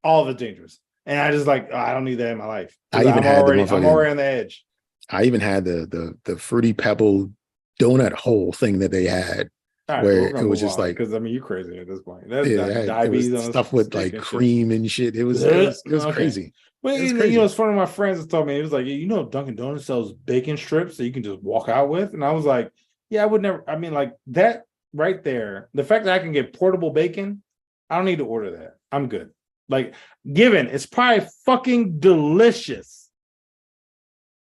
all of it's dangerous. And I just like, I don't need that in my life. I even had the I'm motherfucking- already on the edge. I even had the Fruity Pebble donut hole thing that they had. All where we're gonna it was move just on, like- because I mean, you're crazy at this point. That's Yeah, it diabetes was on stuff a with stick like and shit. cream and shit. It was Okay. crazy. Well, It's you crazy. know, it's one of my friends that told me, it was like, Dunkin' Donuts sells bacon strips that you can just walk out with. And I was like, yeah, I would never. I mean, like that right there, the fact that I can get portable bacon, I don't need to order that. I'm good. Like, given it's probably fucking delicious,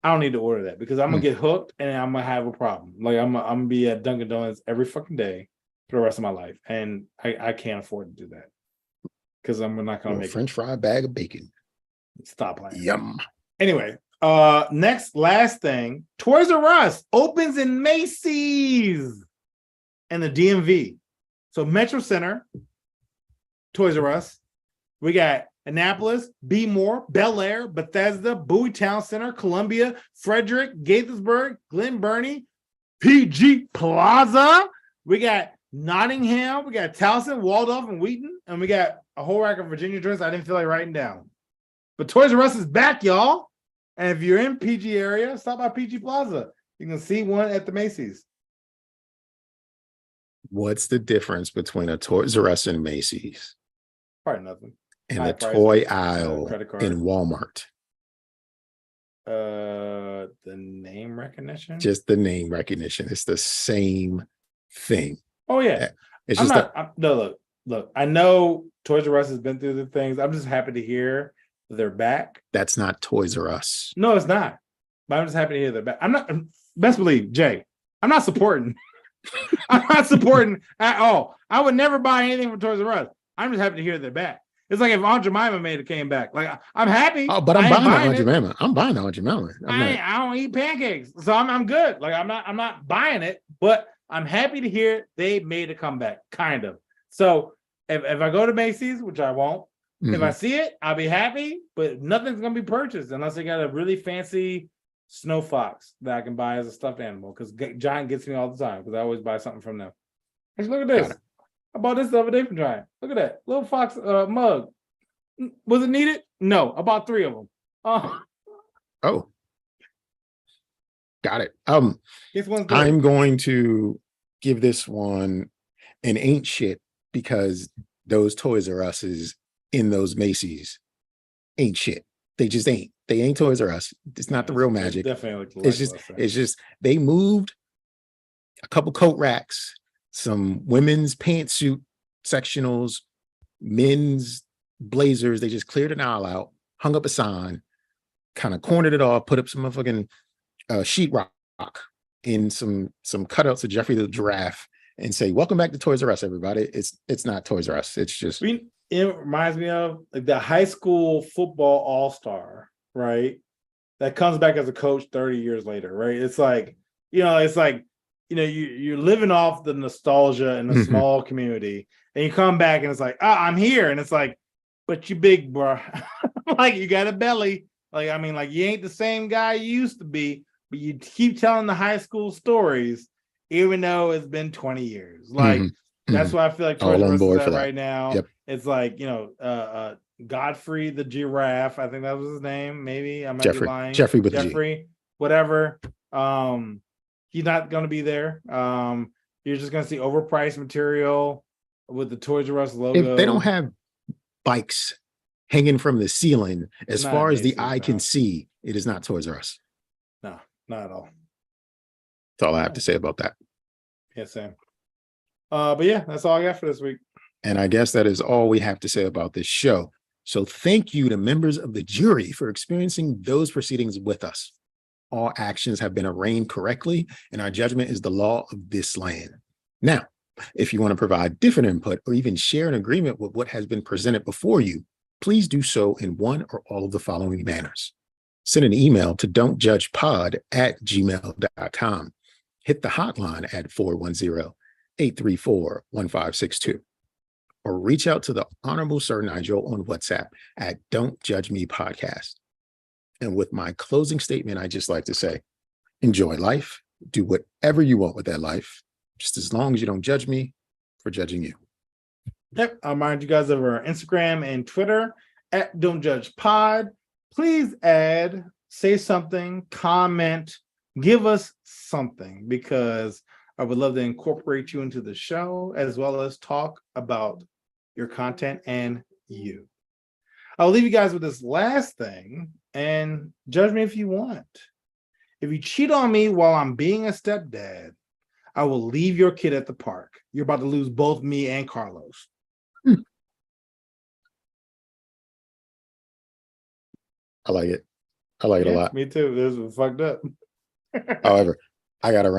I don't need to order that because I'm gonna get hooked and I'm gonna have a problem. Like, I'm gonna be at Dunkin' Donuts every fucking day for the rest of my life, and I can't afford to do that because I'm not gonna A make French fry bag of bacon. it. Stop playing. Yum. Anyway, last thing, Toys R Us opens in Macy's and the DMV. So Metro Center, Toys R Us. We got Annapolis, B More, Bel Air, Bethesda, Bowie Town Center, Columbia, Frederick, Gaithersburg, Glen Burnie, PG Plaza. We got Nottingham, we got Towson, Waldorf, and Wheaton, and we got a whole rack of Virginia joints I didn't feel like writing down. But Toys R Us is back, y'all. And if you're in PG area, stop by PG Plaza. You can see one at the Macy's. What's the difference between a Toys R Us and Macy's Probably nothing. and High the toy prices, aisle credit card. in Walmart? The name recognition. Just the name recognition. It's the same thing. Oh yeah. It's I'm just not. No, look. I know Toys R Us has been through the things. I'm just happy to hear that they're back. that's not Toys R Us. No, it's not. But I'm just happy to hear they're back. I'm not. Best believe, Jay. I'm not supporting. I'm not supporting at all. I would never buy anything from Toys R Us. I'm just happy to hear they're back. It's like if Aunt Jemima made it came back. Like I'm happy. Oh, but I'm I ain't buying the Aunt it. Jemima. I'm buying the Aunt Jemima. I don't eat pancakes, so I'm good. Like I'm not buying it, but I'm happy to hear they made a comeback, kind of. So if I go to Macy's, which I won't, if I see it, I'll be happy. But nothing's gonna be purchased unless they got a really fancy snow fox that I can buy as a stuffed animal. Because Giant gets me all the time because I always buy something from them. Actually, look at this. I bought this the other day from Giant. Look at that little fox mug. Was it needed? No. I bought 3 of them. Oh, got it. This one's good. I'm going to give this one an ain't shit because those Toys R Us's in those Macy's ain't shit. They just ain't. They ain't Toys R Us. It's not the real magic. Definitely. It's just they moved a couple coat racks, some women's pantsuit sectionals, men's blazers. They just cleared an aisle out, hung up a sign, kind of cornered it off, put up some motherfucking sheetrock in some cutouts of Jeffrey the Giraffe, and say, "Welcome back to Toys R Us, everybody." It's not Toys R Us. It's just. It reminds me of like the high school football all-star, right? That comes back as a coach 30 years later, right? It's like, you're living off the nostalgia in a small community, and you come back and it's like, I'm here. And it's like, but you big, bro. Like you got a belly. Like, I mean, like you ain't the same guy you used to be, but you keep telling the high school stories, even though it's been 20 years. Like, that's why I feel like Toys R Us is at right now. Yep. It's like, Godfrey the Giraffe. I think that was his name. Maybe I might be lying. Jeffrey with Jeffrey, whatever. He's not going to be there. You're just going to see overpriced material with the Toys R Us logo. If they don't have bikes hanging from the ceiling, as Not far as the Macy's, eye no. can see, it is not Toys R Us. No, not at all. That's all I have to say about that. Yeah, same. But yeah, that's all I got for this week. And I guess that is all we have to say about this show. So thank you to members of the jury for experiencing those proceedings with us. All actions have been arraigned correctly, and our judgment is the law of this land. Now, if you want to provide different input or even share an agreement with what has been presented before you, please do so in one or all of the following manners. Send an email to don'tjudgepod@gmail.com. Hit the hotline at 410-834-1562. Or reach out to the Honorable Sir Nigel on WhatsApp at Don't Judge Me Podcast. And with my closing statement, I just like to say, enjoy life, do whatever you want with that life, just as long as you don't judge me for judging you. Yep. I'll remind you guys of our Instagram and Twitter at Don't Judge Pod. Please say something, comment, give us something, because I would love to incorporate you into the show as well as talk about your content and you. I'll leave you guys with this last thing, and judge me if you want. If you cheat on me while I'm being a stepdad, I will leave your kid at the park. You're about to lose both me and Carlos. I like it. I like it a lot. Me too. This was fucked up. However, I got to run.